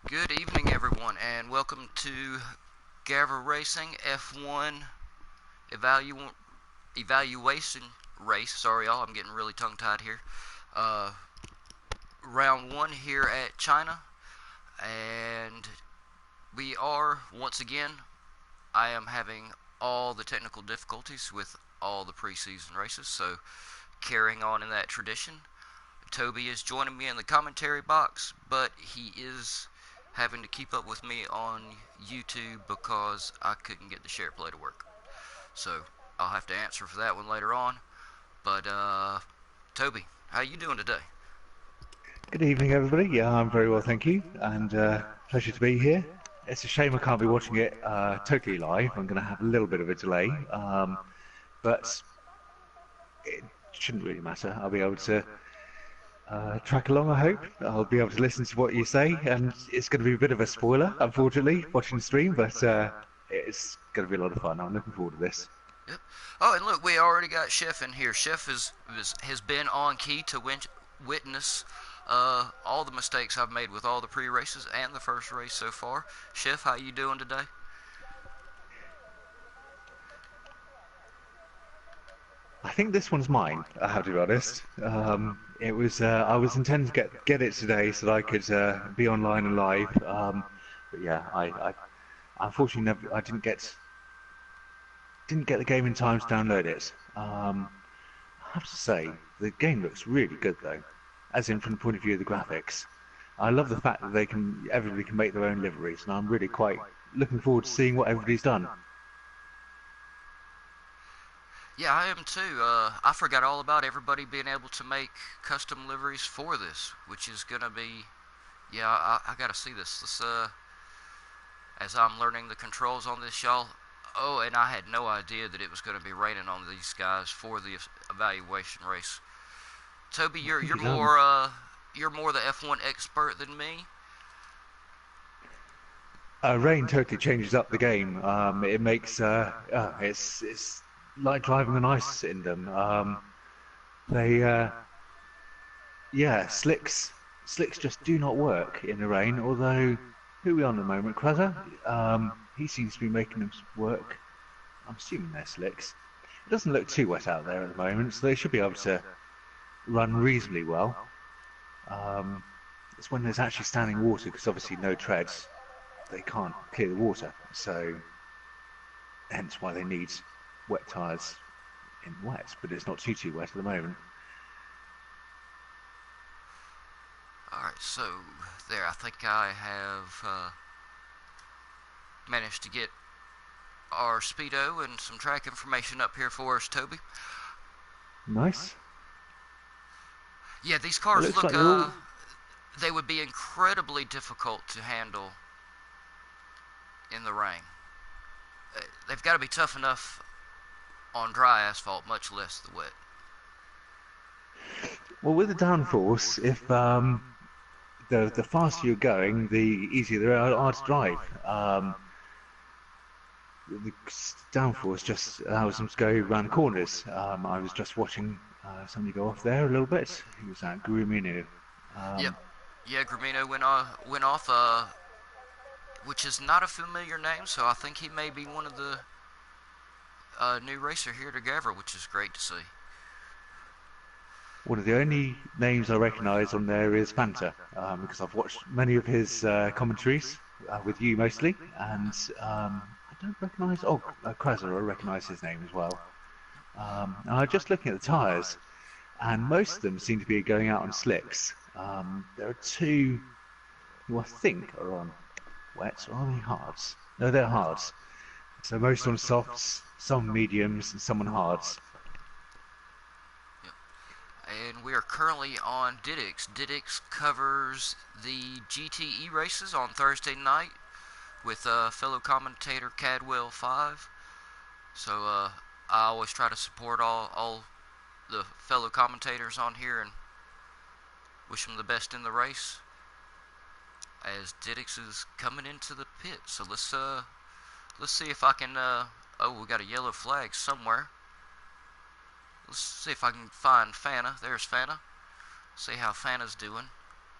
Good evening, everyone, and welcome to Gavra Racing F1 evalu- evaluation race. Sorry, y'all, I'm getting really tongue-tied here. Uh, Round one here at China, and we are once again. I am having all the technical difficulties with all the preseason races, so carrying on in that tradition. Toby is joining me in the commentary box, but he is having to keep up with me on YouTube because I couldn't get the share play to work. So I'll have to answer for that one later on. But Toby, how you doing today? Good evening, everybody. Yeah, I'm very well, thank you, and pleasure to be here. It's a shame I can't be watching it totally live. I'm going to have a little bit of a delay, but it shouldn't really matter. I'll be able to track along, I hope. I'll be able to listen to what you say, and it's going to be a bit of a spoiler, unfortunately, watching the stream, but it's going to be a lot of fun. I'm looking forward to this. Yep. Oh, and look, we already got Chef in here. Chef has been on key to witness all the mistakes I've made with all the pre-races and the first race so far. Chef, how you doing today? I think this one's mine. I have to be honest. It was I was intending to get it today so that I could be online and live. But yeah, I unfortunately I didn't get the game in time to download it. I have to say the game looks really good though, as in from the point of view of the graphics. I love the fact that everybody can make their own liveries, and I'm really quite looking forward to seeing what everybody's done. Yeah, I am too. I forgot all about everybody being able to make custom liveries for this, which is gonna be. Yeah, I gotta see this. As I'm learning the controls on this, y'all. Oh, and I had no idea that it was gonna be raining on these guys for the evaluation race. Toby, I you're think you're it's more uh you're more the F1 expert than me. Rain totally changes up the game. It makes it's like driving on ice in them. They yeah, slicks just do not work in the rain. Although who are we on at the moment, Cruzzer? He seems to be making them work. I'm assuming they're slicks. It doesn't look too wet out there at the moment, so they should be able to run reasonably well. Um, it's when there's actually standing water, because obviously no treads, they can't clear the water. So hence why they need wet tyres in wet, but it's not too wet at the moment. All right, so there. I think I have managed to get our speedo and some track information up here for us, Toby. Nice. Yeah, these It cars looks look like they're all. they would be incredibly difficult to handle in the rain. They've got to be tough enough on dry asphalt, much less the wet. Well, with the downforce, if the faster you're going, the easier they are to drive. The downforce just allows them to go around corners. I was just watching somebody go off there a little bit. He was at Guruminu. Yep. Um, Yeah, Gramino went off, which is not a familiar name, so I think he may be one of the new racer here to Gavra, which is great to see. One of the only names I recognise on there is Fanta, because I've watched many of his commentaries with you mostly, and I don't recognise. Oh, Krasser, I recognise his name as well. And I'm just looking at the tyres, and most of them seem to be going out on slicks. There are two who I think are on wets, or are they hards? No, they're hards. So most on softs, some mediums, and some on hards. Yep. And we are currently on Diddix. Diddix covers the GTE races on Thursday night with fellow commentator Cadwell5. So I always try to support all the fellow commentators on here and wish them the best in the race as Diddix is coming into the pit. So let's see if I can oh, we got a yellow flag somewhere. Let's see if I can find Fana. There's Fana. See how Fana's doing.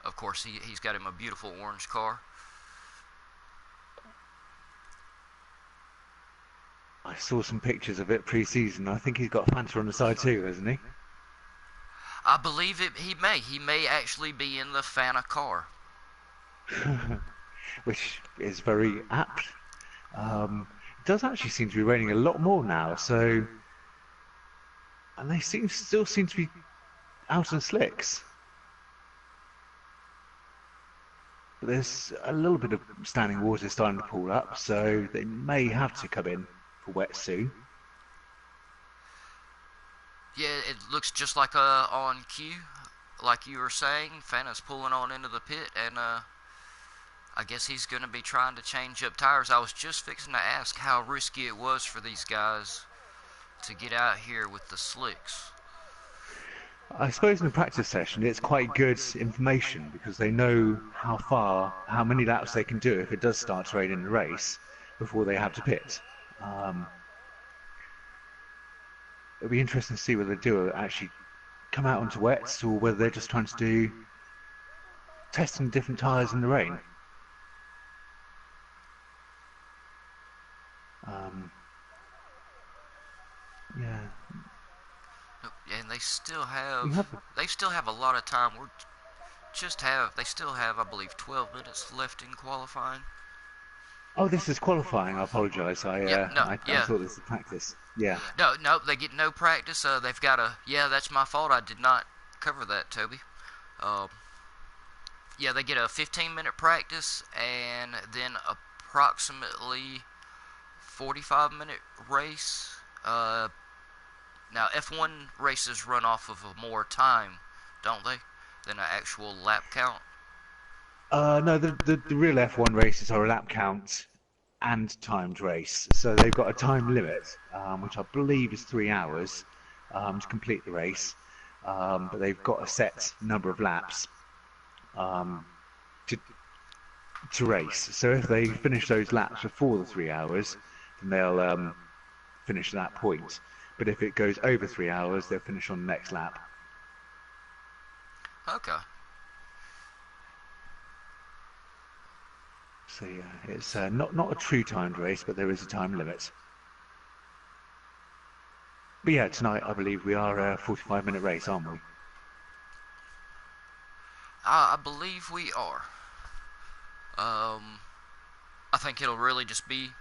Of course, he's got him a beautiful orange car. I saw some pictures of it pre-season. I think he's got Fanta on the side too, hasn't he? I believe it. He may actually be in the Fanta car. Which is very apt. It does actually seem to be raining a lot more now, so and they still seem to be out on slicks. But there's a little bit of standing water starting to pool up, so they may have to come in for wet soon. Yeah, it looks just like on cue, like you were saying. Fanta's pulling on into the pit, and I guess he's going to be trying to change up tires. I was just fixing to ask how risky it was for these guys to get out here with the slicks. I suppose in a practice session it's quite good information because they know how many laps they can do if it does start to rain in the race before they have to pit. Um, It'll be interesting to see whether they do actually come out onto wets or whether they're just trying to do testing different tyres in the rain. Um, yeah. And they You have still have a lot of time. They still have, I believe, 12 minutes left in qualifying. Oh, this is qualifying. I apologise. Yep. No. I Yeah. thought this was practice. Yeah. No. They get no practice. They've got a. Yeah, that's my fault. I did not cover that, Toby. Um, yeah, they get a 15-minute practice and then approximately 45-minute race. Now F1 races run off of a more time, don't they, than an actual lap count? No, the real F1 races are a lap count and timed race. So they've got a time limit, which I believe is 3 hours to complete the race. But they've got a set number of laps um, to race. So if they finish those laps before the 3 hours, then they'll finish at that point. But if it goes over 3 hours, they'll finish on the next lap. Okay. So yeah, it's not a true timed race, but there is a time limit. But yeah, tonight I believe we are a 45-minute race, aren't we? I believe we are. I think it'll really just be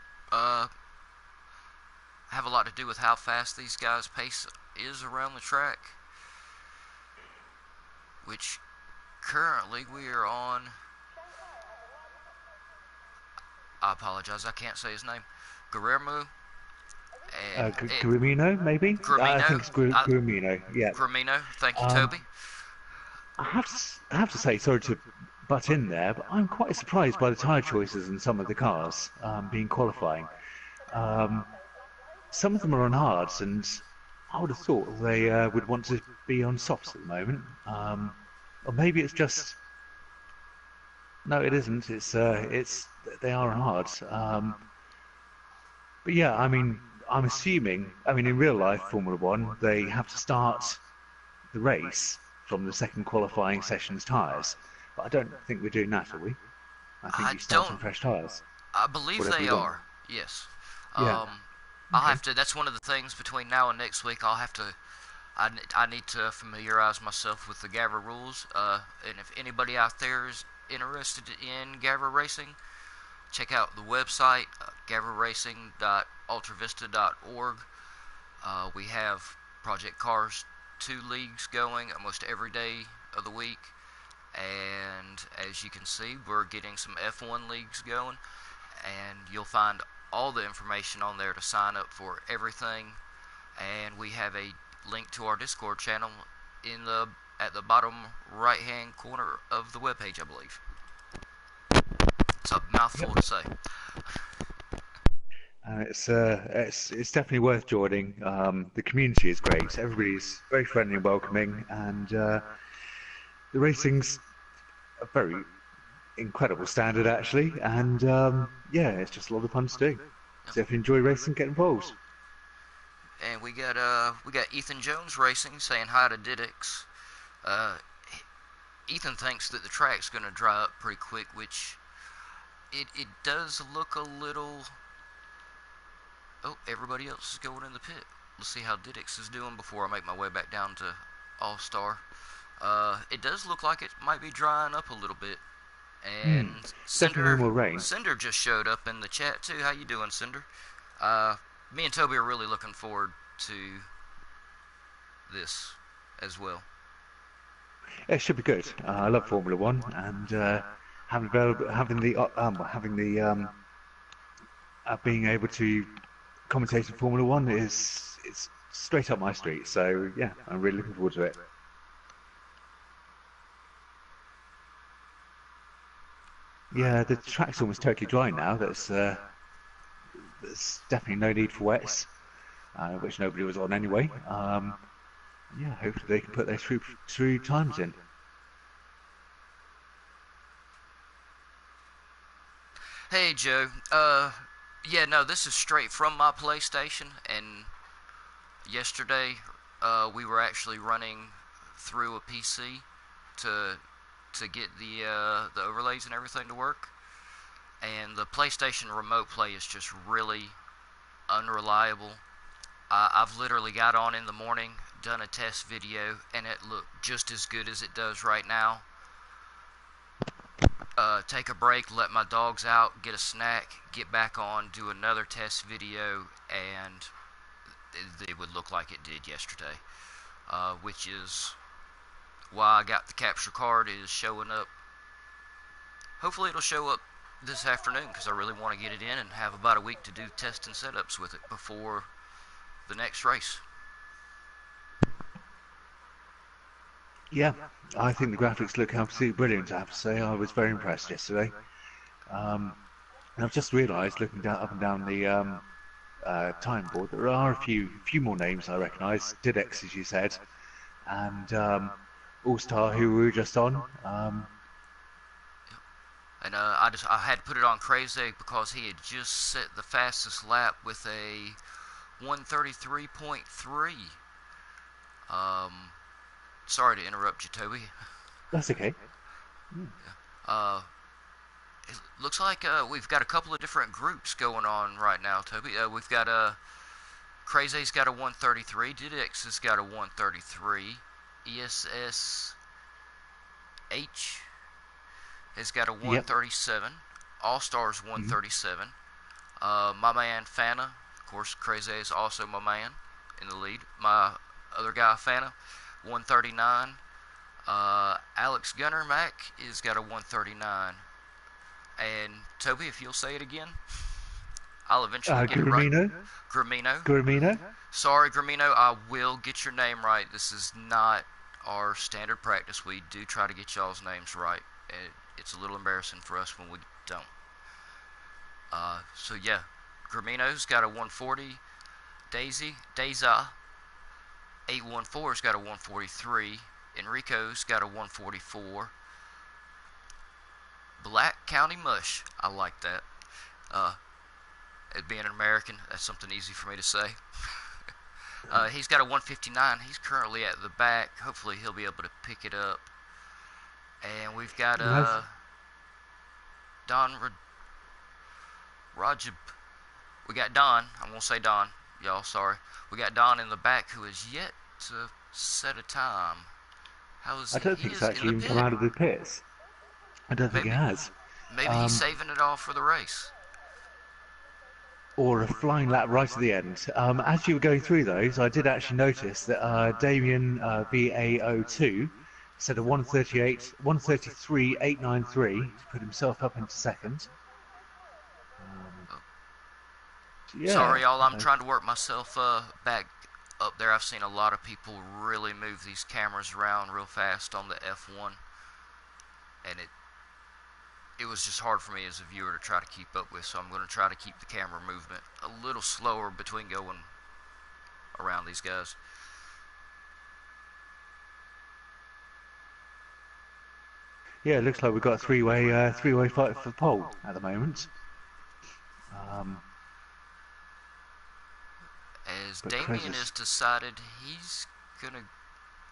have a lot to do with how fast these guys' pace is around the track, which currently we are on. I apologize, I can't say his name. Guillermo and Grimino, maybe? I think it's Grimino, yeah. Grimino, thank you, Toby. I have to say, sorry to butt in there, but I'm quite surprised by the tyre choices in some of the cars being qualifying. Some of them are on hards, and I would have thought they would want to be on softs at the moment. Or maybe it's just... No, it isn't. It's they are on hards. But yeah, I mean, I'm assuming... I mean, in real life, Formula One, they have to start the race from the second qualifying session's tyres. But I don't think we're doing that, are we? I think you start on fresh tyres. I believe they are, yes. Yeah. I'll have to. That's one of the things between now and next week. I'll have to. I need to familiarize myself with the Gavra rules. And if anybody out there is interested in Gavra Racing, check out the website gavraracing.ultravista.org. We have Project Cars 2 leagues going almost every day of the week, and as you can see, we're getting some F1 leagues going, and you'll find all the information on there to sign up for everything. And we have a link to our Discord channel at the bottom right hand corner of the webpage, I believe. It's a mouthful to say. It's definitely worth joining. The community is great. Everybody's very friendly and welcoming, and the racing's a very incredible standard actually. And yeah, it's just a lot of fun to do. So if you enjoy racing, get involved. And we got Ethan Jones Racing saying hi to Diddix. Ethan thinks that the track's going to dry up pretty quick, which it does look a little Oh, everybody else is going in the pit. Let's see how Didix is doing before I make my way back down to All-Star. It does look like it might be drying up a little bit. Hmm. And It's definitely no more rain. Cinder just showed up in the chat too. How you doing, Cinder? Me and Toby are really looking forward to this as well. It should be good. I love Formula One, and having the being able to commentate in Formula One is it's straight up my street. So yeah, I'm really looking forward to it. Yeah, the track's almost totally dry now. There's definitely no need for wets, which nobody was on anyway. Yeah, hopefully they can put their true times in. Hey Joe. Yeah, no, this is straight from my PlayStation. And yesterday, we were actually running through a PC to get the overlays and everything to work. And the PlayStation Remote Play is just really unreliable. I've literally got on in the morning, done a test video, and it looked just as good as it does right now. Take a break, let my dogs out, get a snack, get back on, do another test video, and it would look like it did yesterday. Which is why I got the capture card is showing up. Hopefully it'll show up this afternoon, because I really want to get it in and have about a week to do test and setups with it before the next race. Yeah, I think the graphics look absolutely brilliant, I have to say. I was very impressed yesterday. And I've just realised, looking down, up and down the time board, there are a few more names I recognise. Didex, as you said, and All-Star, who we were just on. And I had put it on Crazy because he had just set the fastest lap with a 133.3. Sorry to interrupt you, Toby. That's okay. It looks like we've got a couple of different groups going on right now, Toby. We've got Crazy's got a 133, Didix has got a 133, ESSH has got a 137, yep. All Stars 137. My man Fana, of course, Crazy is also my man in the lead. My other guy Fana, 139. Alex Gunner Mac has got a 139. And Toby, if you'll say it again, I'll eventually get Gramino? it right. Gramino. Gramino? Sorry, Gramino, I will get your name right. This is not our standard practice. We do try to get y'all's names right. It's a little embarrassing for us when we don't. So yeah, Gramino's got a 140. Deza 814's got a 143. Enrico's got a 144. Black County Mush, I like that. It being an American, that's something easy for me to say. He's got a 159. He's currently at the back. Hopefully he'll be able to pick it up. And we've got Don Rajab. We got Don. I'm going to say Don. Y'all, sorry. We got Don in the back who is yet to set a time. How is I don't think it's actually even come out of the pits. I don't think it has. Maybe he's saving it all for the race. Or a flying lap right at the end. As you were going through those, I did actually notice that Damien VA02 set a 133.893 to put himself up into second. Yeah, sorry, y'all. I'm trying to work myself back up there. I've seen a lot of people really move these cameras around real fast on the F1, and it was just hard for me as a viewer to try to keep up with. So I'm going to try to keep the camera movement a little slower between going around these guys. Yeah, it looks like we've got a three-way fight for the pole at the moment. As Damien has decided he's going to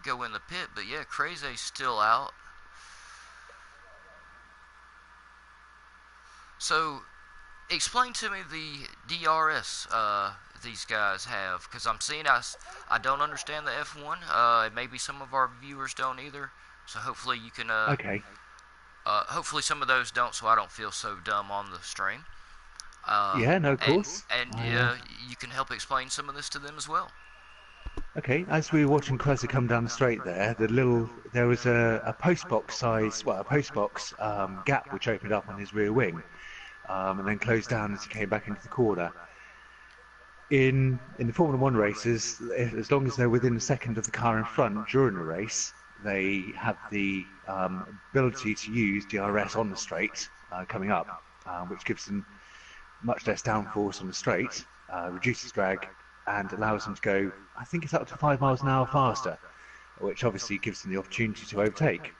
go in the pit, but yeah, Crazy's still out. So, explain to me the DRS these guys have, because I'm seeing I don't understand the F1. Maybe some of our viewers don't either. So hopefully you can Okay. hopefully some of those don't, so I don't feel so dumb on the stream. Uh, Yeah, no, of and course. and you can help explain some of this to them as well. Okay, as we were watching Cressy come down the straight there, there was a postbox size, well, a postbox gap which opened up on his rear wing, and then closed down as he came back into the corner. In the Formula One races, as long as they're within a second of the car in front during a race, they have the ability to use DRS on the straight coming up, which gives them much less downforce on the straight, reduces drag, and allows them to go, I think it's up to 5 miles an hour faster, which obviously gives them the opportunity to overtake.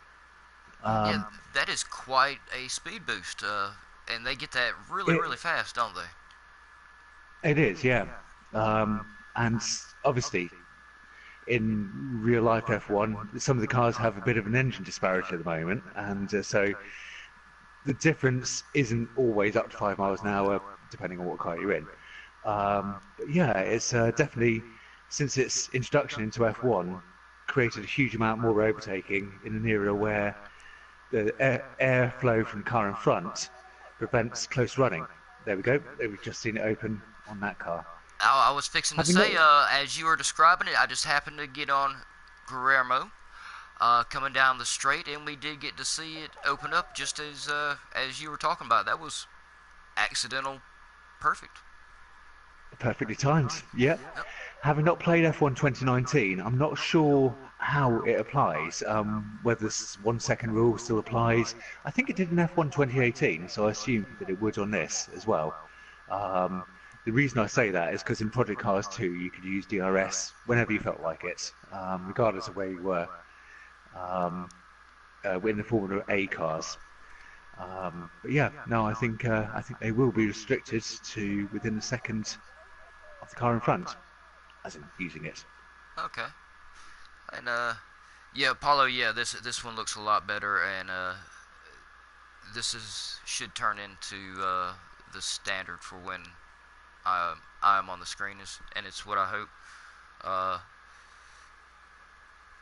Yeah, Um, that is quite a speed boost, and they get that really, it, really fast, don't they? it is, yeah. And obviously, in real life F1, some of the cars have a bit of an engine disparity at the moment, and so the difference isn't always up to 5 miles an hour, depending on what car you're in. But yeah, it's definitely, since its introduction into F1, created a huge amount more overtaking in an era where the airflow from the car in front prevents close running. There we go. We've just seen it open on that car. I was fixing to Having not, say, as you were describing it, I just happened to get on Guillermo coming down the straight, and we did get to see it open up just as you were talking about. That was accidental, perfect. perfectly timed. Yep. Yep. Having not played F1 2019, I'm not sure how it applies. Whether this 1 second rule still applies. I think it did in F1 2018, so I assume that it would on this as well. Um, the reason I say that is because in Project Cars 2, you could use DRS whenever you felt like it, regardless of where you were um, in the Formula A cars. But yeah, no, I think they will be restricted to within a second of the car in front, as in using it. Okay. And yeah, Apollo. Yeah, this one looks a lot better, and this is should turn into the standard for when I'm on the screen, and it's what I hope. Uh,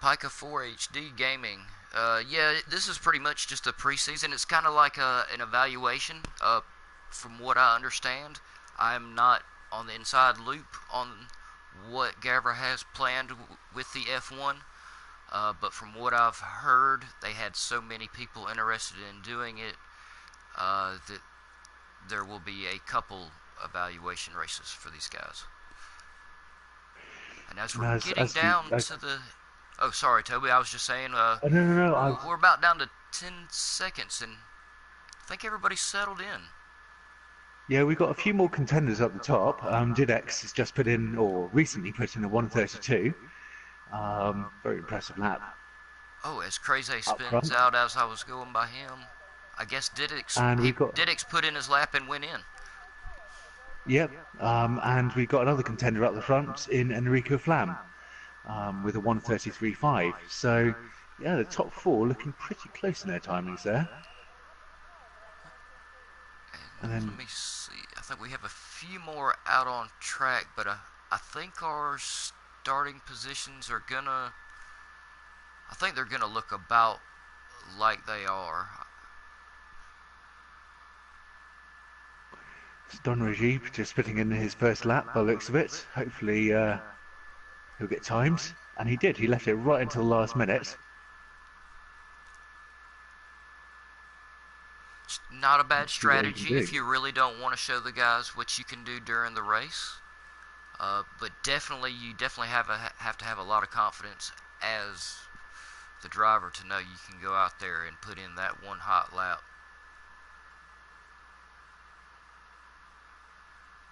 Pica 4 HD Gaming. Yeah, this is pretty much just a preseason. It's kind of like an evaluation. From what I understand, I'm not on the inside loop on what Gavra has planned with the F1. But from what I've heard, they had so many people interested in doing it that there will be a couple evaluation races for these guys. And as And we're getting down to the... Oh, sorry, Toby. I was just saying no, no, no. we're about down to 10 seconds, and I think everybody's settled in. Yeah, we've got a few more contenders up the top. Didex has just put in, or recently put in a 132. Very impressive lap Oh, as Crazy up spins front. out as I was going by him, I guess And we've got, Didix put in his lap and went in. yep, and we've got another contender up the front in Enrico Flam with a 133.5. So, yeah, the top four looking pretty close in their timings there. And And then let me see. I think we have a few more out on track, but I think our starting positions are gonna. I think they're gonna look about like they are. Don Regib just putting in his first lap by the looks of it. Hopefully he'll get timed. And he did. He left it right until the last minute. It's not a bad Let's see what he can strategy if do. you really don't want to show the guys what you can do during the race. But you definitely have to have a lot of confidence as the driver to know you can go out there and put in that one hot lap.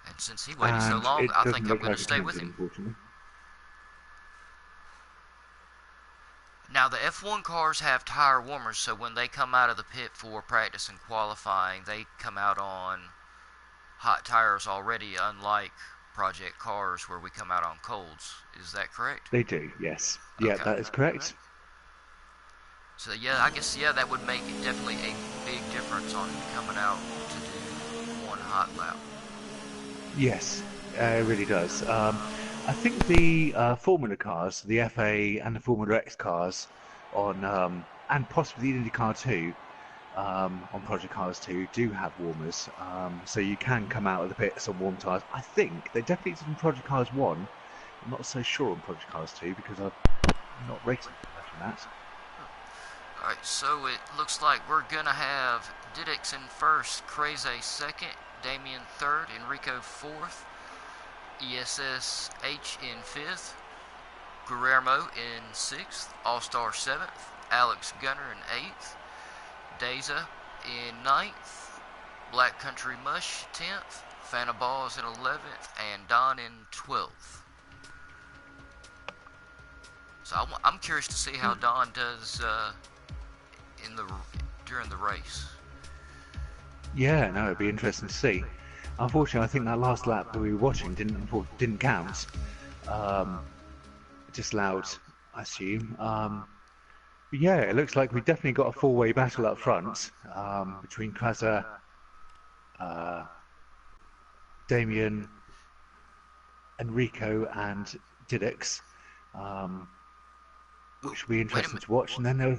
And since he waited so And long, it I doesn't think I'm look going like to it stay can with do, him. unfortunately. Now, the F1 cars have tire warmers, so when they come out of the pit for practice and qualifying, they come out on hot tires already, unlike Project Cars where we come out on colds. Is that correct? They do, yes. Yeah, Okay. that is correct. So, yeah, I guess, yeah, that would make definitely a big difference on coming out to do one hot lap. Yes, it really does. I think the Formula cars, the FA and the Formula X cars and possibly the IndyCar too, on Project Cars 2 do have warmers, so you can come out of the pits on warm tyres. I think they definitely did in Project Cars 1. I'm not so sure on Project Cars 2 because I've not raced after that. Alright, so it looks like we're gonna have Didix in first, Crazy second, Damien third, Enrico fourth, ESSH in fifth, Guillermo in sixth, All-Star seventh, Alex Gunner in eighth, Deza in ninth, Black Country Mush 10th, Fanta Balls in 11th, and Don in 12th. So I'm curious to see how Don does during the race. Yeah, no, it'd be interesting to see. Unfortunately, I think that last lap that we were watching didn't count. Just loud, I assume. But yeah, it looks like we definitely got a four-way battle up front between Kraza, Damien, Enrico, and Didix, which will be interesting to watch. And then there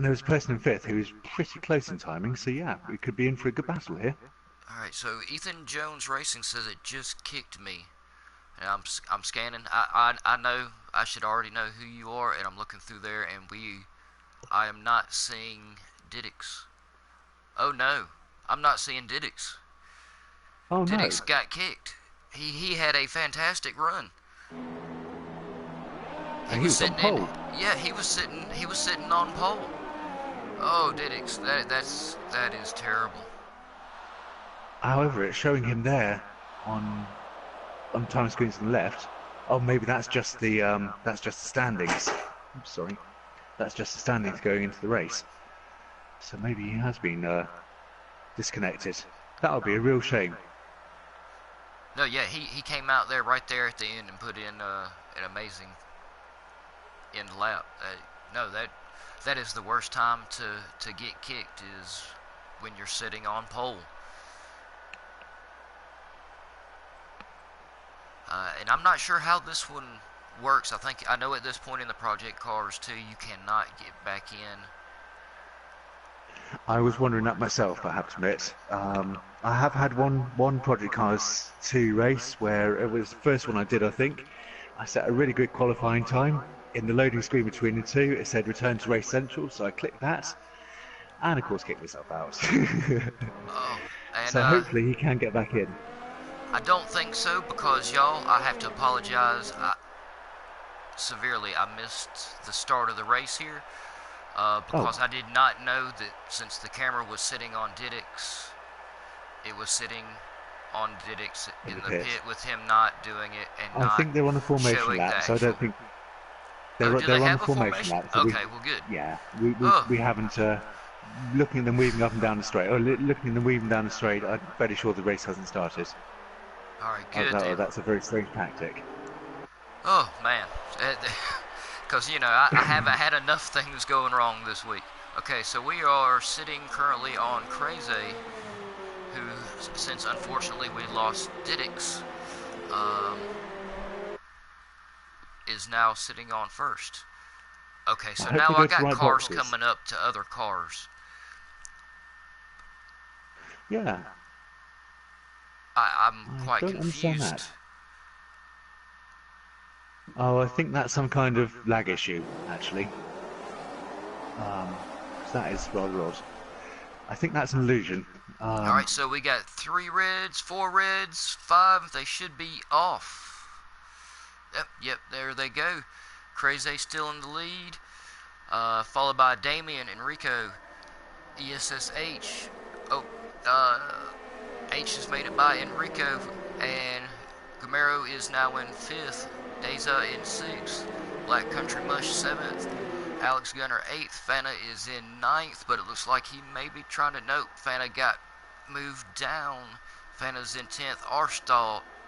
was a person in fifth who was pretty close in timing. So yeah, we could be in for a good battle here. Alright, so Ethan Jones Racing says it just kicked me. And I'm scanning. I know I should already know who you are, and I'm looking through there, and I am not seeing Didix. Oh no, I'm not seeing Didix. Oh no! Didix got kicked. He had a fantastic run. He was on pole. Yeah, he was sitting on pole. Oh, Didix, that is terrible. However, it's showing him there on time screens on the left. Oh, maybe that's just the standings. I'm sorry, that's just the standings going into the race. So maybe he has been disconnected. That would be a real shame. No, yeah, he came out there right there at the end and put in an amazing end lap. No, that is the worst time to get kicked, is when you're sitting on pole. And I'm not sure how this one works. I know at this point in the Project Cars 2, you cannot get back in. I was wondering that myself, I have to admit. I have had one Project Cars 2 race where it was the first one I did, I think. I set a really good qualifying time. In the loading screen between the two, it said return to race central, so I clicked that. And of course kicked myself out. Oh, and so hopefully he can get back in. I don't think so, because y'all, I have to apologize severely. I missed the start of the race here because I did not know that since the camera was sitting on Didix, it was sitting on Didix in the pit with him not doing it and not. I think they're on a formation lap, so I don't think they're on a formation lap. So okay, well, good. Yeah, we haven't. Looking at them weaving up and down the straight, looking at them weaving down the straight, I'm fairly sure the race hasn't started. Alright, good. That's a very strange tactic. Oh, man. Because, I haven't had enough things going wrong this week. Okay, so we are sitting currently on Crazy, who, since unfortunately we lost Didix, is now sitting on first. Okay, so now I got cars coming up to other cars. Yeah. I'm quite confused. That. Oh, I think that's some kind of lag issue, actually. That is rather odd. I think that's an illusion. Alright, so we got 3 reds, 4 reds, 5. They should be off. Yep, there they go. Crazy still in the lead. Followed by Damien, Enrico, ESSH. H has made it by Enrico, and Gamero is now in 5th, Deza in 6th, Black Country Mush 7th, Alex Gunner 8th, Fanta is in 9th, but it looks like he may be trying to note Fanta got moved down. Fanta's in 10th,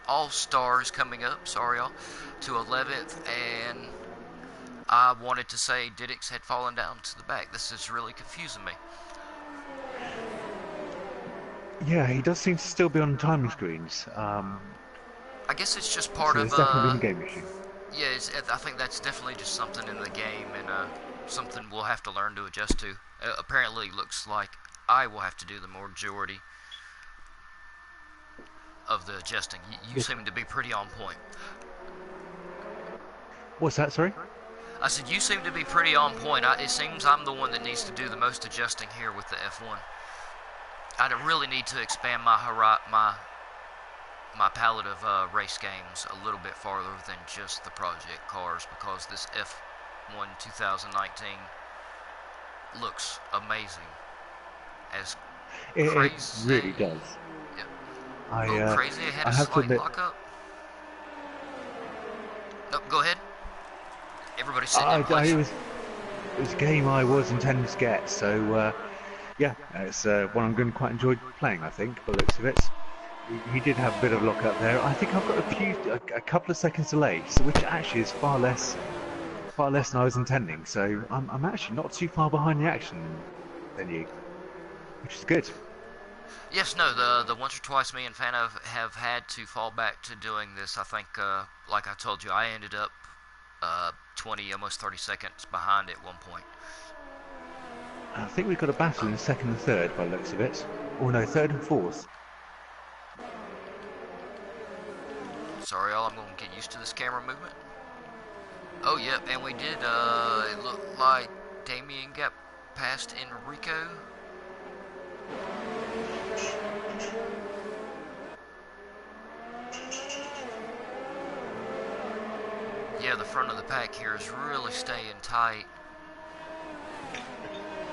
All-Star is coming up, sorry y'all, to 11th, and I wanted to say Didix had fallen down to the back. This is really confusing me. Yeah, he does seem to still be on timing screens. I guess it's just So part of there's definitely been a game issue. yeah. I think that's definitely just something in the game, and something we'll have to learn to adjust to. Apparently, looks like I will have to do the majority of the adjusting. You Yes. seem to be pretty on point. What's that? Sorry. I said you seem to be pretty on point. It seems I'm the one that needs to do the most adjusting here with the F1. I really need to expand my palette of race games a little bit farther than just the project cars, because this F1 2019 looks amazing. As It crazy, really does. yeah. I Oh, uh, crazy! It had I a have to slight admit, lockup. Nope, go ahead. Everybody's sitting in place. it was a game I was intending to get. So yeah, it's one I'm going to quite enjoy playing. I think, by the looks of it. He did have a bit of luck up there. I think I've got a couple of seconds delay, so which actually is far less than I was intending. So I'm actually not too far behind the action than you, which is good. Yes, no, the once or twice me and Fano have had to fall back to doing this. I think, like I told you, I ended up 20, almost 30 seconds behind at one point. I think we've got a battle in second and third by the looks of it. Or no, third and fourth. Sorry, y'all, I'm going to get used to this camera movement. Oh, yep, and we did, it looked like Damien got past Enrico. Yeah, the front of the pack here is really staying tight.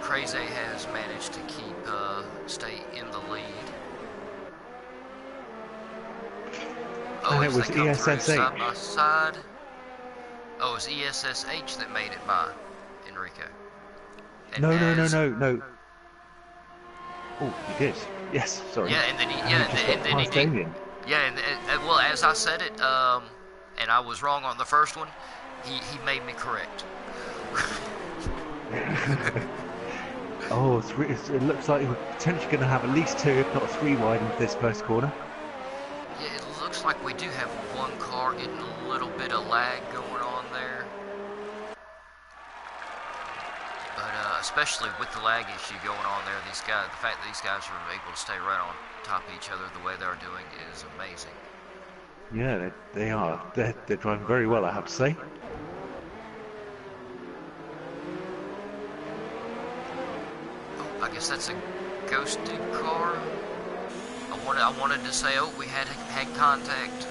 Crazy has managed to stay in the lead. Oh, And it as they was come through side ESSH. by side. Oh, it's ESSH that made it by Enrico. And No, no, no, as no, no. Oh, he did. Yes, sorry. yeah, and then And he just got then he past did. Damien. Yeah, and well, as I said it, and I was wrong on the first one. He made me correct. Oh, it looks like we're potentially going to have at least two, if not three wide into this first corner. Yeah, it looks like we do have one car getting a little bit of lag going on there. But especially with the lag issue going on there, the fact that these guys are able to stay right on top of each other the way they're doing is amazing. Yeah, they are. They're driving very well, I have to say. Oh, I guess that's a ghosted car. I wanted to say, oh, we had contact.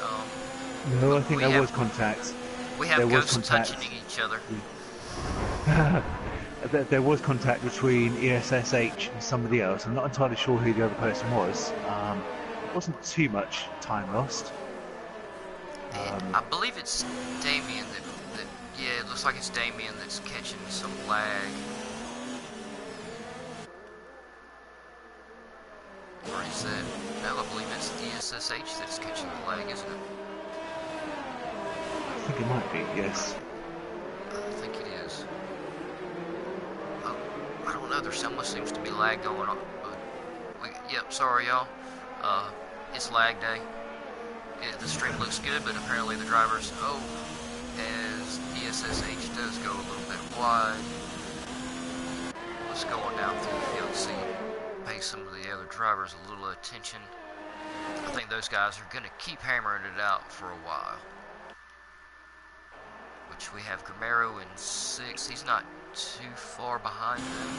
No, I But think there was contact. we have There was ghosts contact. touching each other. There was contact between ESSH and somebody else. I'm not entirely sure who the other person was. It wasn't too much time lost. I believe it's Damien that. Yeah, it looks like it's Damien that's catching some lag. Or is that? No, I believe it's the ESSH that's catching the lag, isn't it? I think it might be, yes. I think it is. Oh, I don't know. There almost seems to be lag going on. Yep, sorry, y'all. It's lag day. The stream looks good, but apparently the drivers. Oh, as ESSH does go a little bit wide. Let's go on down through the field and see. Pay some of the other drivers a little attention. I think those guys are going to keep hammering it out for a while. Which we have Gamero in 6th. He's not too far behind them.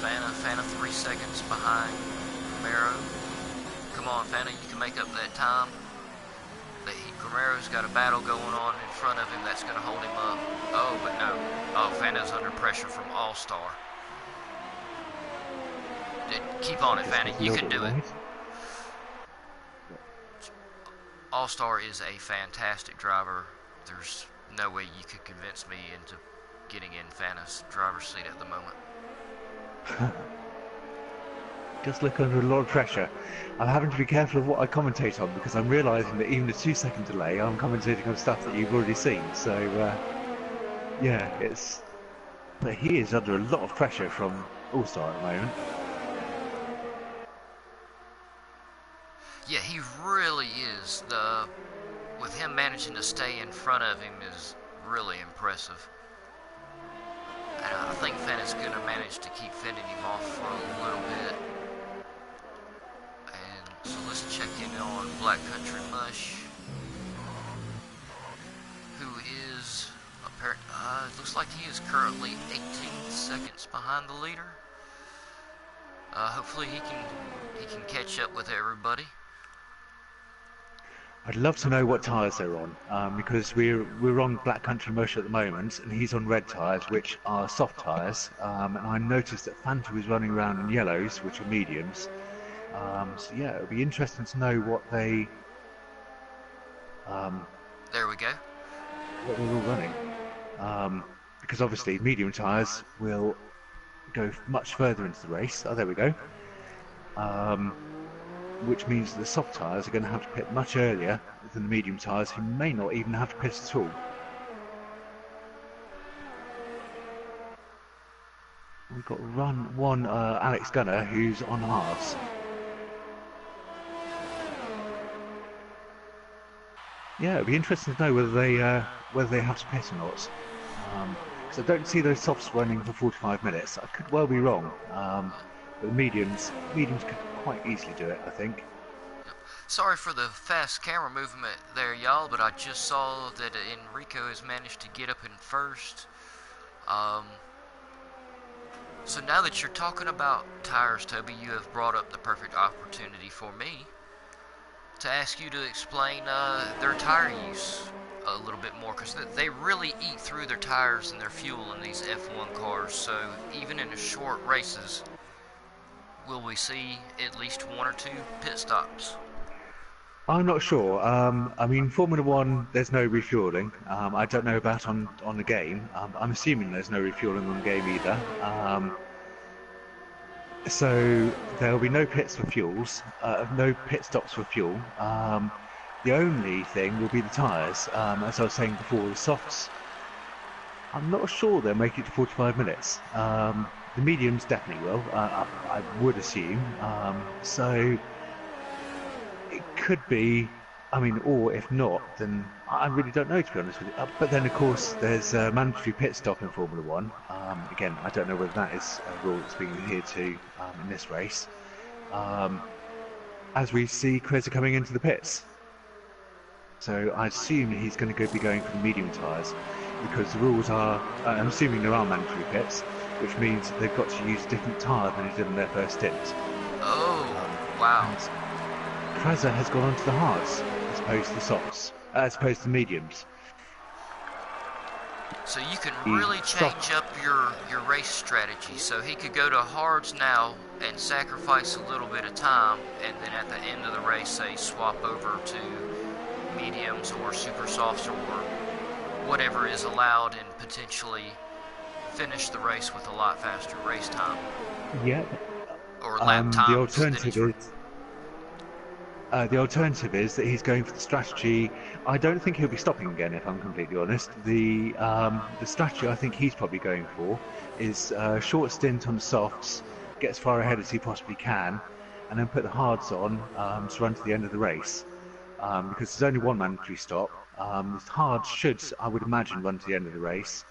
Fana 3 seconds behind Gamero. Come on, Fana, you can make up that time. Gamero's got a battle going on in front of him that's going to hold him up. Oh, but no. Oh, Fana's under pressure from All-Star. Keep on it, Fana. You can do it. All-Star is a fantastic driver. There's no way you could convince me into getting in Fana's driver's seat at the moment. Just look under a lot of pressure. I'm having to be careful of what I commentate on because I'm realising that even a 2-second delay, I'm commentating on stuff that you've already seen. So, yeah, but he is under a lot of pressure from All-Star at the moment. Yeah, he really is. With him managing to stay in front of him is really impressive. And I think Fennett's going to manage to keep fending him off for a little bit. And so let's check in on Black Country Mush, who is looks like he is currently 18 seconds behind the leader. Hopefully he can catch up with everybody. I'd love to know what tyres they're on, because we're on Black Country Mush at the moment, and he's on red tyres, which are soft tyres. And I noticed that Fanta was running around in yellows, which are mediums. So yeah, it'll be interesting to know what they. There we go. What they're all running, because obviously medium tyres will go much further into the race. Oh, there we go. Which means the soft tyres are going to have to pit much earlier than the medium tyres, who may not even have to pit at all. We've got one Alex Gunner who's on hards. Yeah, it'd be interesting to know whether they have to pit or not. So I don't see those softs running for 45 minutes. I could well be wrong. But the mediums could quite easily do it, I think. Sorry for the fast camera movement there, y'all, but I just saw that Enrico has managed to get up in first. So now that you're talking about tires, Toby, you have brought up the perfect opportunity for me to ask you to explain their tire use a little bit more, because they really eat through their tires and their fuel in these F1 cars. So even in the short races, will we see at least one or two pit stops? I'm not sure. I mean, Formula One, there's no refueling. I don't know about on the game. I'm assuming there's no refueling on the game either. So there'll be no pits for fuels, no pit stops for fuel. The only thing will be the tyres. As I was saying before, the softs, I'm not sure they'll make it to 45 minutes. The mediums definitely will, I would assume. So it could be, I mean, or if not, then I really don't know, to be honest with you. But then, of course, there's a mandatory pit stop in Formula One. Again, I don't know whether that is a rule that's being adhered to in this race. As we see Kreza coming into the pits. So I assume he's going to be going for the medium tyres, because the rules are, I'm assuming there are mandatory pits, which means that they've got to use a different tyre than he did in their first stint. Oh, wow. Kreza has gone onto the hards as opposed to the softs, as opposed to mediums. So you can really change up your race strategy. So he could go to hards now and sacrifice a little bit of time, and then at the end of the race, say, swap over to mediums or super softs or whatever is allowed, and potentially finish the race with a lot faster race time. Yeah. Or lap times. The alternative is that he's going for the strategy. I don't think he'll be stopping again, if I'm completely honest. The strategy I think he's probably going for is a short stint on the softs, get as far ahead as he possibly can, and then put the hards on to run to the end of the race. Because there's only one mandatory stop. The hards should, I would imagine, run to the end of the race,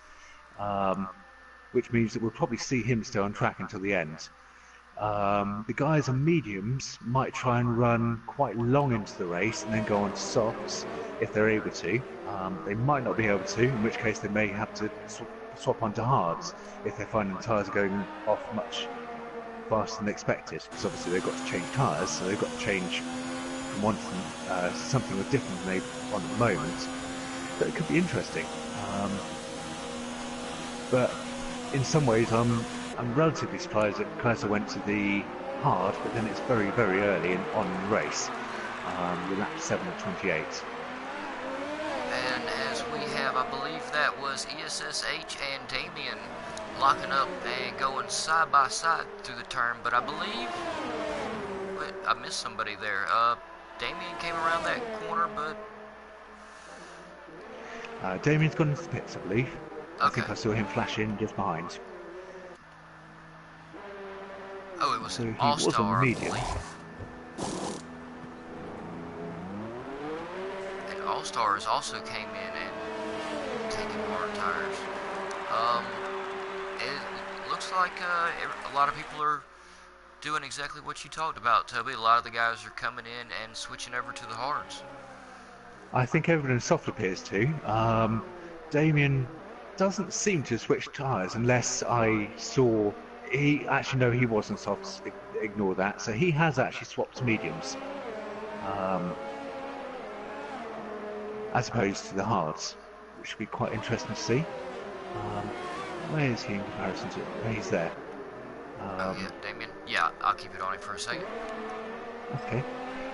which means that we'll probably see him stay on track until the end. The guys on mediums might try and run quite long into the race and then go on to softs if they're able to. They might not be able to, in which case they may have to swap onto hards if they find the tyres are going off much faster than expected, because obviously they've got to change tyres, so they've got to change from one to something different than they've on at the moment. But it could be interesting. But in some ways I'm relatively surprised that Kreza went to the hard, but then it's very, very early on in the race. With lap 7 of 28. And as we have, I believe that was ESSH and Damien locking up and going side by side through the turn, but I believe, wait, I missed somebody there. Damien came around that corner, but Damien's gone into the pits, I believe. Okay. I think I saw him flash in just behind. Oh, it was So he All-Star, was on the medium. I believe. All-Stars also came in and taken hard tires. Um, it looks like a lot of people are doing exactly what you talked about, Toby. A lot of the guys are coming in and switching over to the hards. I think everyone in soft appears to. Damien doesn't seem to switch tyres unless I saw. He actually no, he wasn't soft. Ignore that. So he has actually swapped to mediums, um, as opposed to the hards, which would be quite interesting to see. Um, where is he in comparison to? He's there. Oh yeah, Damien. Yeah, I'll keep it on him for a second. Okay.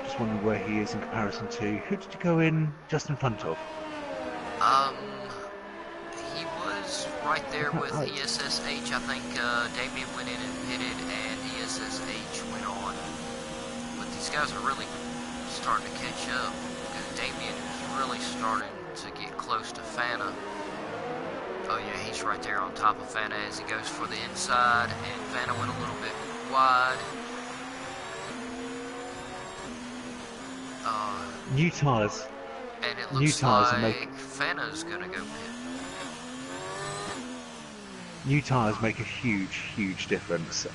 Just wondering where he is in comparison to. Who did you go in just in front of? Um, he was right there with ESSH. I think Damien went in and pitted, and ESSH went on. But these guys are really starting to catch up, because Damien is really starting to get close to Fana. Oh yeah, he's right there on top of Fana as he goes for the inside, and Fana went a little bit wide. New tyres. And it looks like Fana's gonna go pit. New tyres make a huge difference.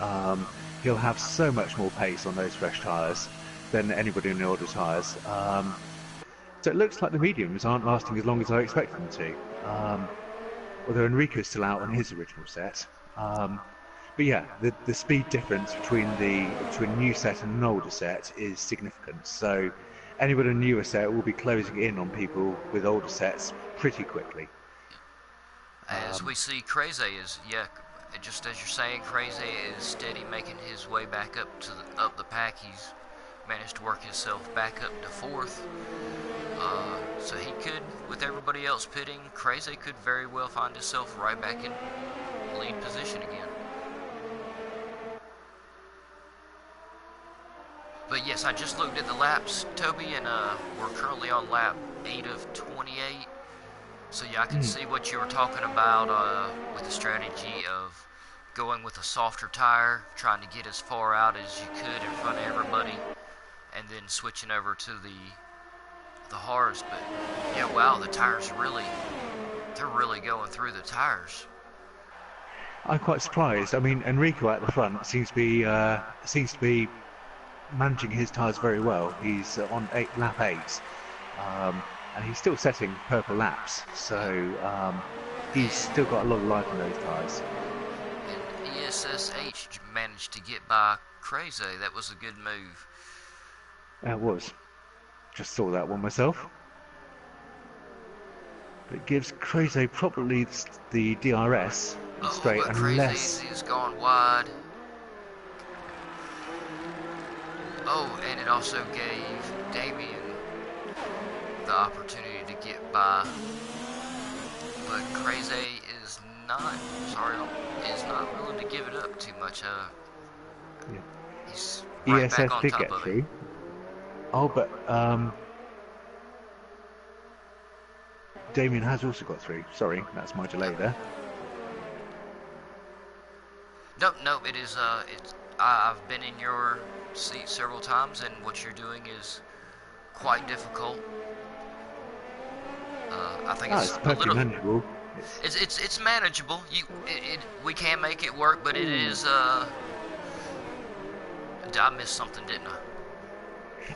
He'll have so much more pace on those fresh tyres than anybody in the older tyres. So it looks like the mediums aren't lasting as long as I expected them to. Although Enrico's still out on his original set. But yeah, the speed difference between a new set and an older set is significant. So anybody in a newer set will be closing in on people with older sets pretty quickly. As we see, Crazy is, yeah, just as you're saying, Crazy is steady making his way back up the pack. He's managed to work himself back up to fourth. So he could, with everybody else pitting, Crazy could very well find himself right back in lead position again. But yes, I just looked at the laps, Toby, and we're currently on lap 8 of 28. So yeah, I can see what you were talking about with the strategy of going with a softer tire, trying to get as far out as you could in front of everybody, and then switching over to the hards. But yeah, wow, the tires they're really going through the tires. I'm quite surprised. I mean, Enrico at the front seems to be managing his tyres very well. He's on lap 8. And he's still setting purple laps, so he's still got a lot of life in those tyres. And ESSH managed to get by Crazy. That was a good move. It was. Just saw that one myself. But it gives Crazy probably the DRS straight, but unless... Crazy's gone wide. Oh, and it also gave Damien the opportunity to get by, but Crazy is not willing to give it up too much. Yeah. He's right ESS back on did top get of through. it. Oh, but Damien has also got through. Sorry, that's my delay there. No, it is. I've been in your seat several times, and what you're doing is quite difficult. I think it's perfectly a little manageable. It's manageable. We can make it work, but it is. I missed something, didn't I?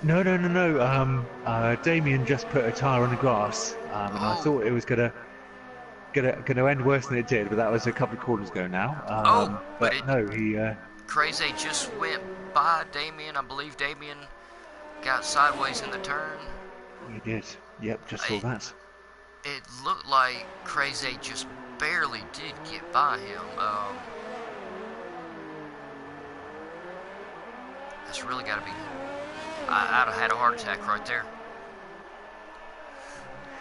No. Damien just put a tyre on the grass, and I thought it was gonna end worse than it did, but that was a couple of quarters ago now. But no, he. Crazy just went by Damien. I believe Damien got sideways in the turn. He did. Yep, just saw that. It looked like Crazy just barely did get by him. That's really got to be... I'd have had a heart attack right there,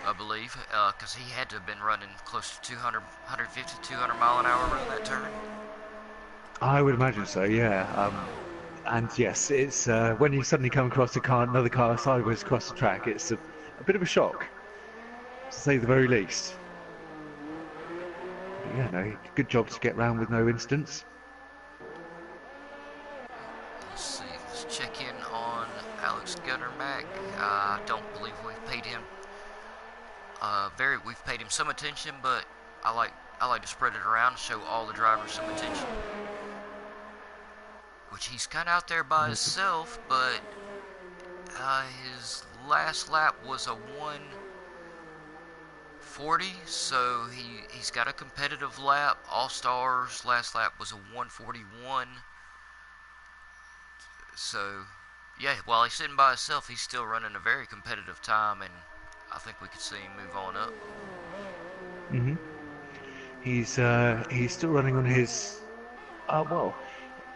I believe, because he had to have been running close to 150, 200 mile an hour around that turn. I would imagine so, yeah. And yes, it's when you suddenly come across another car sideways across the track, it's a bit of a shock, to say the very least. But yeah, no, good job to get round with no incidents. Let's see, let's check in on Alex Guttermack. I don't believe we've paid him We've paid him some attention, but I like to spread it around, show all the drivers some attention. Which he's kind of out there by himself, but his last lap was a 1:40, so he's got a competitive lap. All Stars last lap was a 1:41. So yeah, while he's sitting by himself, he's still running a very competitive time, and I think we could see him move on up. Mhm. He's still running on his. Well,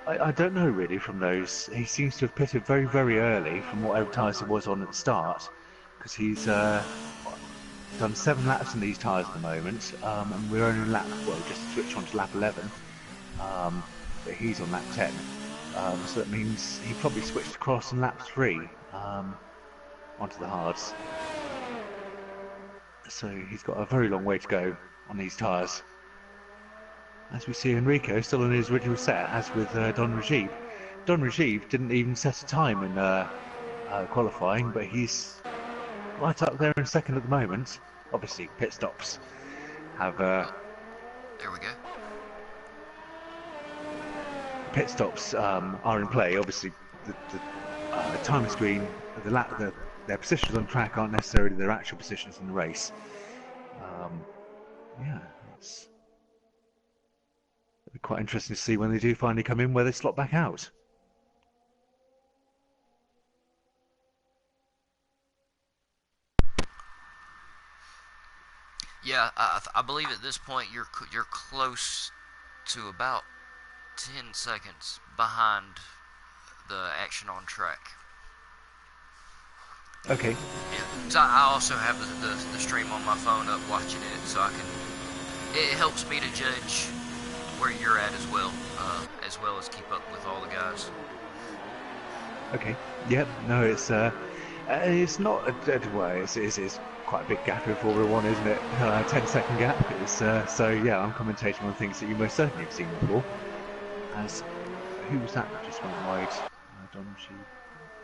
I don't know really from those. He seems to have pitted very, very early from whatever tyres he was on at the start, because he's done 7 laps in these tyres at the moment, and we're only on lap, well, just switch on to lap 11, but he's on lap 10, so that means he probably switched across in lap 3 onto the hards. So he's got a very long way to go on these tyres. As we see Enrico still on his original set, as with Don Rajiv. Don Rajiv didn't even set a time in qualifying, but he's right up there in second at the moment. Obviously, pit stops have. There we go. Pit stops are in play. Obviously, the time screen, their positions on track aren't necessarily their actual positions in the race. Yeah, it'll be quite interesting to see when they do finally come in, where they slot back out. Yeah, I believe at this point you're close to about 10 seconds behind the action on track. Okay. Yeah, so I also have the stream on my phone up watching it, so I can. It helps me to judge where you're at as well as keep up with all the guys. Okay. Yep. No, it's not a dead way. It's quite a big gap in Formula One, isn't it? 10-second gap. So yeah, I'm commentating on things that you most certainly have seen before. As who was that just went wide?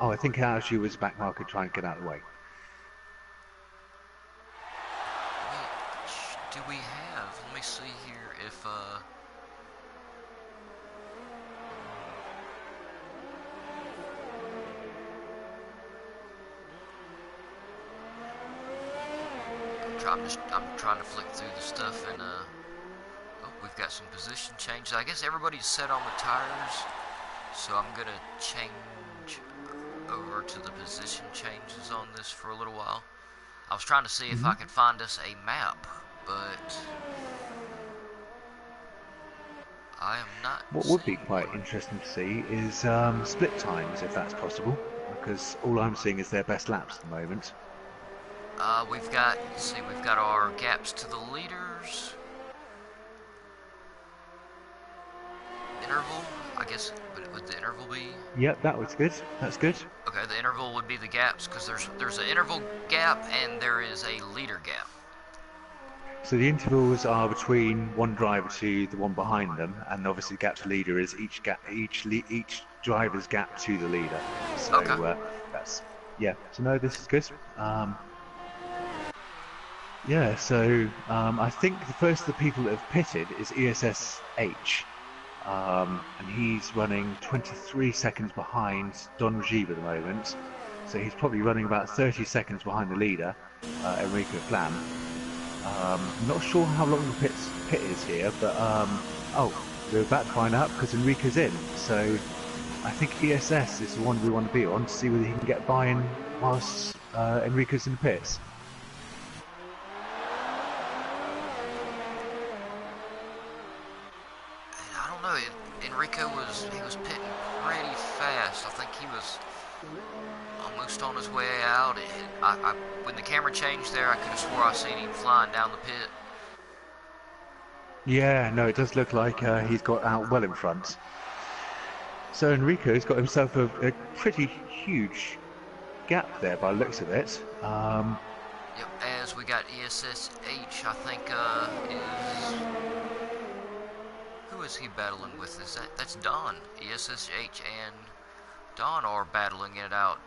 Oh, I think Aoshi was back marker trying to get out of the way. Which do we have? Let me see here if I'm trying to flick through the stuff, and oh, we've got some position changes. I guess everybody's set on the tires, so I'm gonna change over to the position changes on this for a little while. I was trying to see if I could find us a map, but I am not. What would be quite interesting to see is split times, if that's possible, because all I'm seeing is their best laps at the moment. We've got our gaps to the leaders. Interval, I guess, would the interval be? Yep, that was good. That's good. Okay, the interval would be the gaps, because there's an interval gap and there is a leader gap. So the intervals are between one driver to the one behind them, and obviously the gap to leader is each driver's gap to the leader. So okay. That's So no, this is good. Yeah, so I think the first of the people that have pitted is ESSH, and he's running 23 seconds behind Don Rajiv at the moment, so he's probably running about 30 seconds behind the leader, Enrico Flam. I'm not sure how long the pit is here, but oh, we're about to find out because Enrico's in, so I think ESS is the one we want to be on to see whether he can get by in whilst Enrico's in the pits. Enrico was pitting pretty fast. I think he was almost on his way out. When the camera changed there, I could have swore I seen him flying down the pit. Yeah, no, it does look like he's got out well in front. So Enrico's got himself a pretty huge gap there by the looks of it. Yep, as we got ESSH, I think is... Who is he battling with? That's Don. ESSH and Don are battling it out.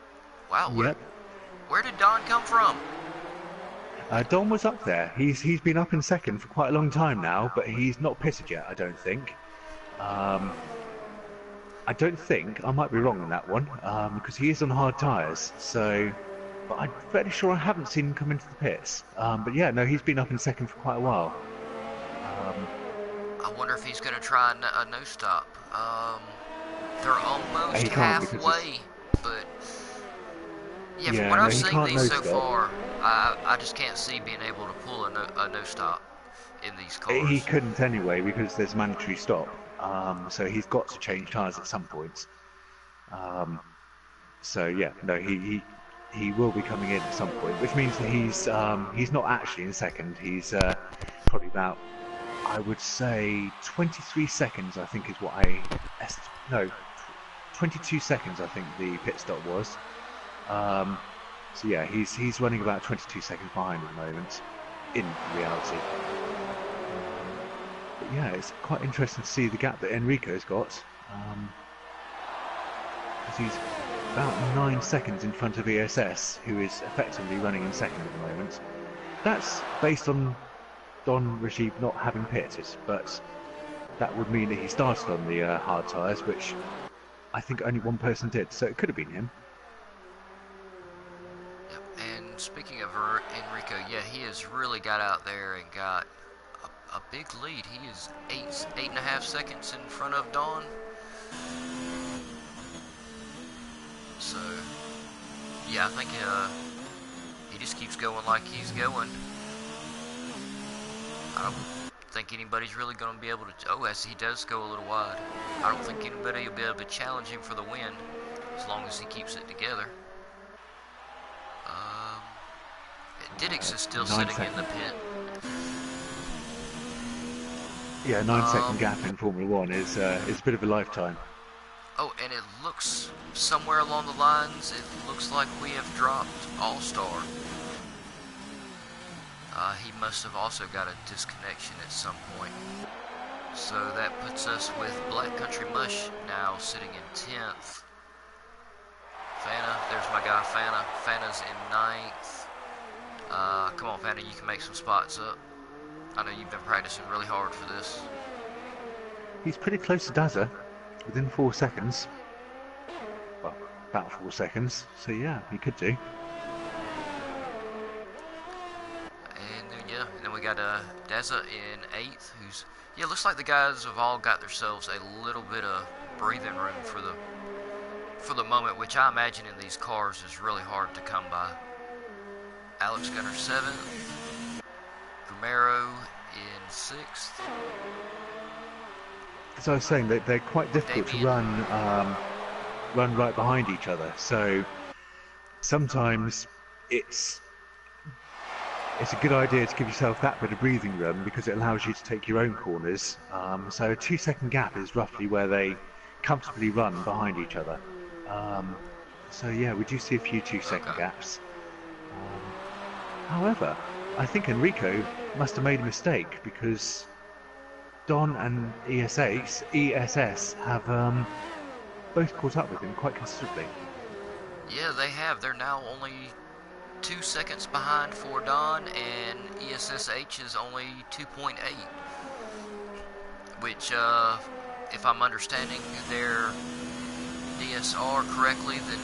Wow, yep. Where did Don come from? Don was up there. He's been up in second for quite a long time now, but he's not pitted yet, I don't think. I don't think, I might be wrong on that one, because he is on hard tyres, so... But I'm fairly sure I haven't seen him come into the pits. But yeah, no, he's been up in second for quite a while. I wonder if he's going to try a no stop. They're almost He can't because halfway, but yeah, from yeah, what no, I've he seen can't these so no-stop. far, I just can't see being able to pull a no stop in these He cars. couldn't anyway because there's a mandatory stop. So he's got to change tyres at some point. So yeah, no, he will be coming in at some point, which means that he's not actually in second. He's probably about, I would say, 23 seconds. I think is what no, 22 seconds. I think the pit stop was. So yeah, he's running about 22 seconds behind at the moment, in reality. But yeah, it's quite interesting to see the gap that Enrico's got. Because he's about 9 seconds in front of ESS, who is effectively running in second at the moment. That's based on Don Rashid not having pitted, but that would mean that he started on the hard tyres, which I think only one person did, so it could have been him. Yep. And speaking of Enrico, yeah, he has really got out there and got a big lead. He is 8.5 seconds in front of Don. So, yeah, I think he just keeps going like he's going. I don't think anybody's really going to be able to... Oh, as he does go a little wide. I don't think anybody will be able to challenge him for the win as long as he keeps it together. Didix is still sitting in the pit. Yeah, 9 second gap in Formula 1 is a bit of a lifetime. Oh, and it looks, somewhere along the lines, it looks like we have dropped All-Star. He must have also got a disconnection at some point. So that puts us with Black Country Mush now sitting in 10th. Fana, there's my guy Fana. Fana's in 9th. Come on, Fana, you can make some spots up. I know you've been practicing really hard for this. He's pretty close to Dazza, within 4 seconds. Well, about 4 seconds. So yeah, he could do. And then we got Dazza in 8th, who's... Yeah, looks like the guys have all got themselves a little bit of breathing room for the moment, which I imagine in these cars is really hard to come by. Alex Gunner 7th. Romero in 6th. As I was saying, they're quite difficult to run right behind each other. So sometimes it's a good idea to give yourself that bit of breathing room because it allows you to take your own corners. So a 2 second gap is roughly where they comfortably run behind each other. So yeah, we do see a few 2 second gaps. However, I think Enrico must have made a mistake because Don and ESS have both caught up with him quite considerably. Yeah, they have. They're now only 2 seconds behind for Don, and ESSH is only 2.8. Which, if I'm understanding their DSR correctly, then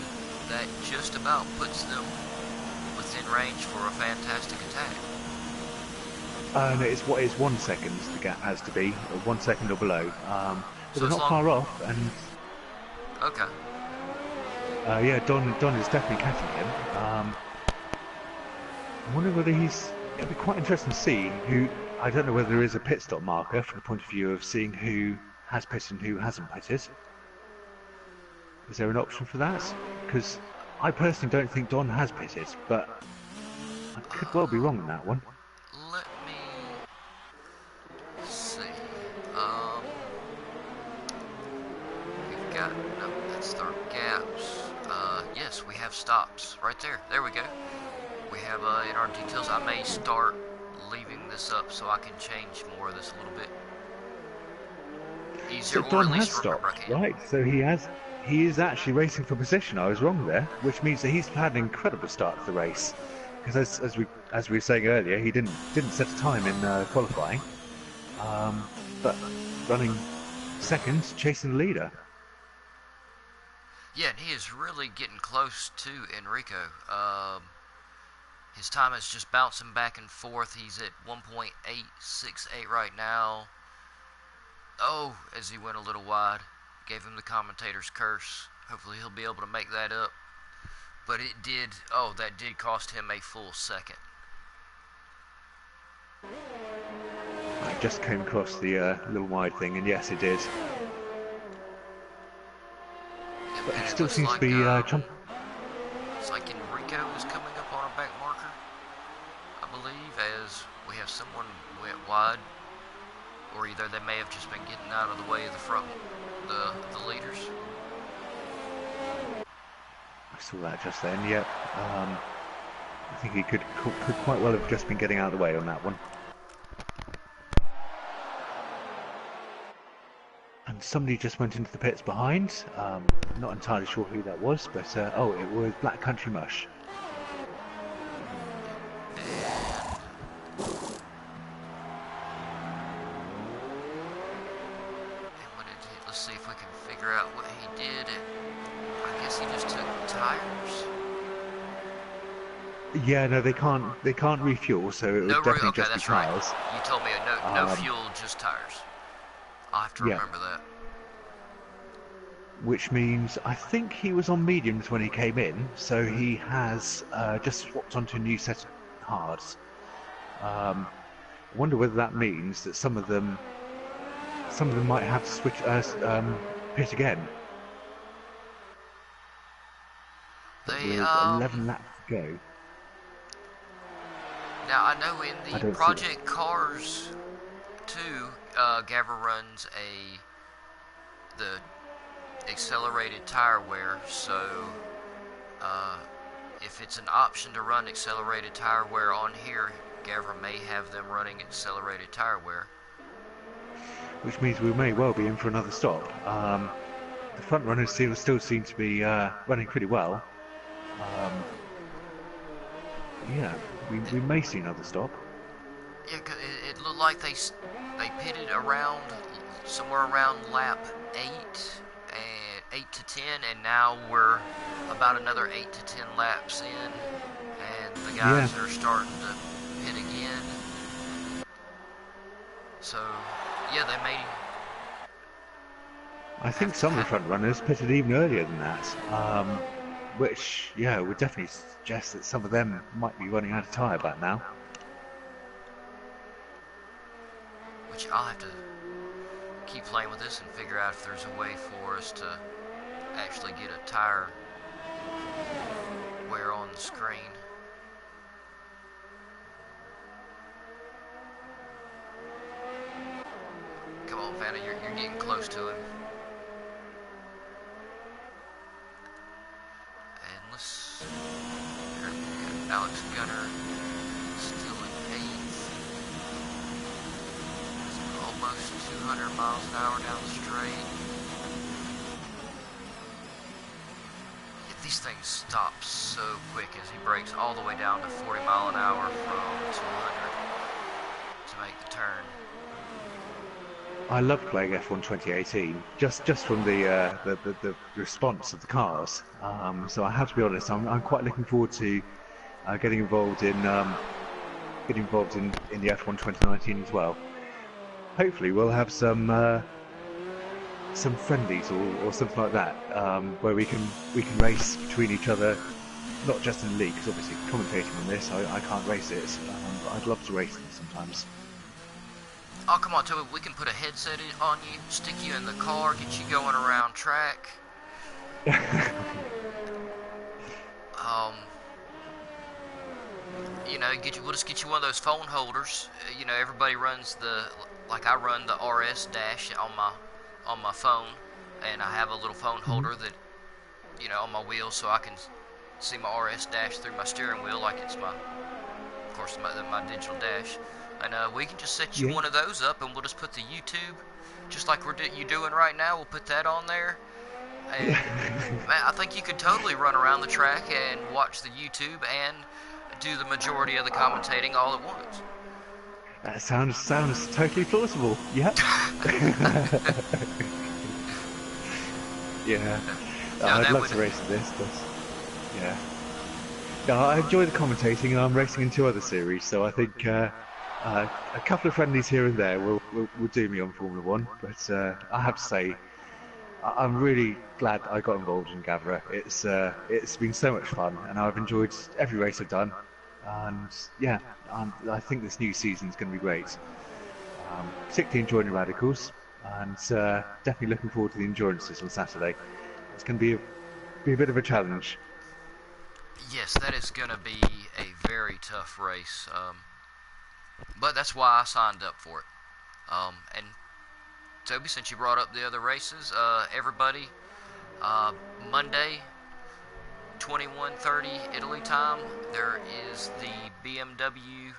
that just about puts them within range for a fantastic attack. No, it's 1 second the gap has to be, or 1 second or below. But So they're as not far off, and Okay. yeah, Don is definitely catching him. I wonder whether it'll be quite interesting to see who. I don't know whether there is a pit stop marker from the point of view of seeing who has pitted and who hasn't pitted. Is there an option for that? Because I personally don't think Don has pitted, but I could well be wrong on that one. Let me see. We've got, no, that's our gaps. Yes, we have stops right there. There we go. We have in our details. I may start leaving this up so I can change more of this a little bit easier. So Don has stopped, right? So he is actually racing for position. I was wrong there, which means that he's had an incredible start to the race. because as we were saying earlier, he didn't set a time in qualifying, but running second, chasing the leader. Yeah, and he is really getting close to Enrico. His time is just bouncing back and forth. He's at 1.868 right now. Oh, as he went a little wide. Gave him the commentator's curse. Hopefully he'll be able to make that up. But it did, oh, that did cost him a full second. I just came across the little wide thing, and yes, it did. But he still seems to be jumping. It's like Enrico is coming up on a back marker, I believe, as we have someone went wide, or either they may have just been getting out of the way of the front, the leaders. I saw that just then. Yep. I think he could quite well have just been getting out of the way on that one. And somebody just went into the pits behind. Not entirely sure who that was, but oh, it was Black Country Mush. Let's see if we can figure out what he did. I guess he just took tires. Yeah, no, they can't refuel, so it would definitely okay, just be that's tires. Right. You told me no fuel, just tires. I'll have to remember that. Which means I think he was on mediums when he came in, so he has just swapped onto a new set of hards. I wonder whether that means that some of them might have to switch pit again. They 11 laps to go. Now I know in the Project Cars 2, Gavra runs the accelerated tire wear, so if it's an option to run accelerated tire wear on here, Gavra may have them running accelerated tire wear. Which means we may well be in for another stop. The front runners still seem to be running pretty well. Yeah, we may see another stop. Yeah, cause it looked like they pitted around somewhere around lap 8 to 10, and now we're about another 8 to 10 laps in, and the guys are starting to pit again. So, yeah, they may. I think some of the front runners pitted even earlier than that, which, yeah, would definitely suggest that some of them might be running out of tyre back now. Which I'll have to keep playing with this and figure out if there's a way for us to actually get a tire wear on the screen. Come on, Vanna, you're getting close to him. And let's... Here we go. Alex Gunner still in 8th. Almost 200 miles an hour down the straight. These things stop so quick as he brakes all the way down to 40 mile an hour from 200 to make the turn. I loved playing F1 2018, just from the response of the cars. So I have to be honest, I'm quite looking forward to getting involved in the F1 2019 as well. Hopefully we'll have some friendlies or something like that, where we can race between each other, not just in the league, because obviously commentating on this I can't race it, but I'd love to race them sometimes. Oh, come on, Toby, we can put a headset on you, stick you in the car, get you going around track. You know, we'll just get you one of those phone holders. You know, everybody runs like I run the RS dash on my phone, and I have a little phone holder that, you know, on my wheel, so I can see my RS dash through my steering wheel like it's my digital dash. And we can just set you one of those up, and we'll just put the YouTube, just like you doing right now. We'll put that on there. And man, I think you could totally run around the track and watch the YouTube, and do the majority of the commentating all at once. That sounds totally plausible. Yep. Yeah. No, I'd that love would. to race at this, but yeah. No, I enjoy the commentating, and I'm racing in 2 other series, so I think a couple of friendlies here and there will do me on Formula One. But I have to say, I'm really glad I got involved in Gavra. It's been so much fun, and I've enjoyed every race I've done. And yeah, I think this new season is going to be great. Particularly enjoying the radicals, and definitely looking forward to the endurances on Saturday. It's going to be a bit of a challenge. Yes, that is going to be a very tough race. But that's why I signed up for it. And Toby, since you brought up the other races, everybody, Monday, 21:30 Italy time, there is the BMW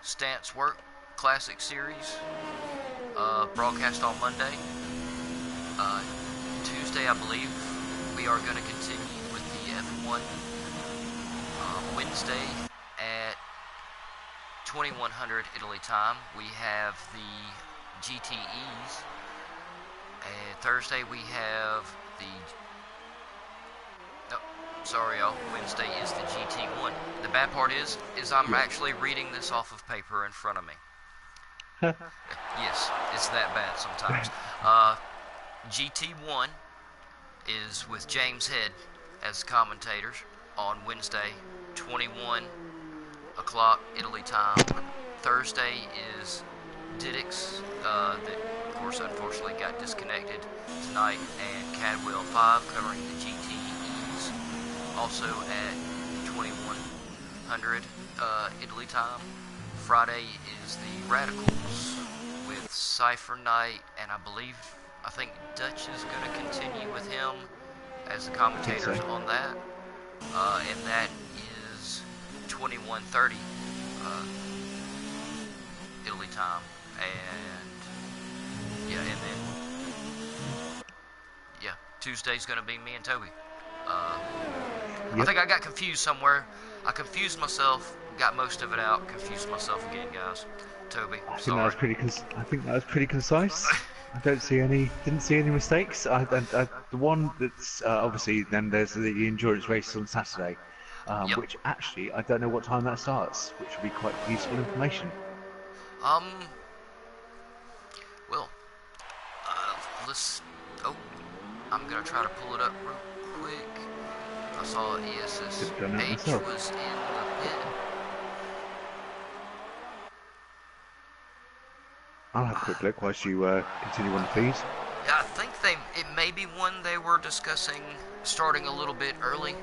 Stance Work Classic Series broadcast on Monday. Tuesday, I believe, we are going to continue with the F1. Wednesday at 2100 Italy time, we have the GTEs. And Thursday we have the... No, sorry y'all, Wednesday is the GT1. The bad part is I'm actually reading this off of paper in front of me. Yes, it's that bad sometimes. GT1 is with James Head as commentators on Wednesday, 21 o'clock Italy time. Thursday is Diddix, that of course unfortunately got disconnected tonight, and Cadwell 5 covering the GTEs, also at 2100 Italy time. Friday is the Radicals with Cypher Knight, and I think Dutch is going to continue with him as the commentators on that, and that is 21:30 Italy time, and yeah, and then Tuesday's going to be me and Toby. I think I got confused somewhere. I confused myself, got most of it out, confused myself again, guys. Toby, I think sorry. I think that was pretty concise. I didn't see any mistakes. The one that's obviously, then there's the endurance race on Saturday, which actually I don't know what time that starts, which would be quite useful information. Well, let's. Oh, I'm gonna try to pull it up real quick. I saw ESSH was in the pit. I'll have a quick look whilst you continue on the feed. Yeah, I think it may be one they were discussing starting a little bit early.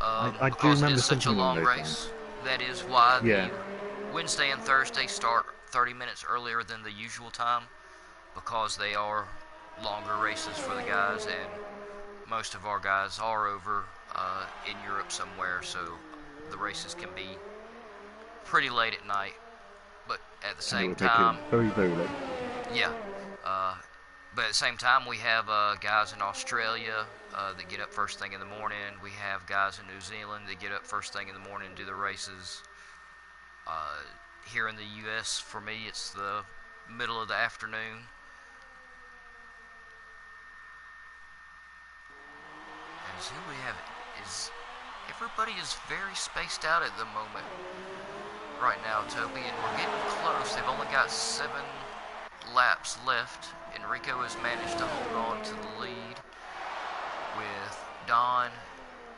I do because remember it is such a long race. That is why the Wednesday and Thursday start 30 minutes earlier than the usual time, because they are longer races for the guys, and most of our guys are over in Europe somewhere, so the races can be pretty late at night. But at the same time, very, very late. Yeah, but at the same time, we have guys in Australia that get up first thing in the morning. We have guys in New Zealand that get up first thing in the morning and do the races. Here in the U.S., for me, it's the middle of the afternoon. And who we have is everybody is very spaced out at the moment right now, Toby, and we're getting close. They've only got 7 laps left. Enrico has managed to hold on to the lead with Don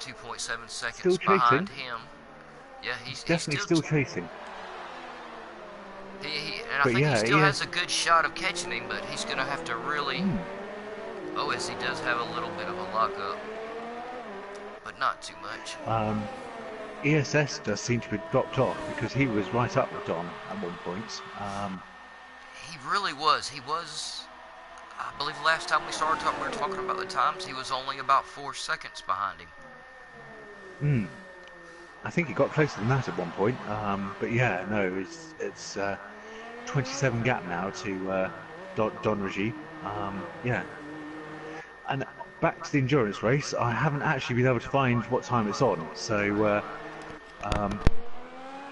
2.7 seconds behind him. Yeah, he's definitely still chasing. And I think he still has a good shot of catching him, but he's going to have to really... Oh, as he does have a little bit of a lockup, but not too much. ESS does seem to be dropped off, because he was right up with Don at one point. He really was. He was... I believe last time we were talking about the times, he was only about 4 seconds behind him. I think he got closer than that at one point. But yeah, no, it's 27 gap now to Don Reggie. Yeah. And back to the endurance race, I haven't actually been able to find what time it's on. So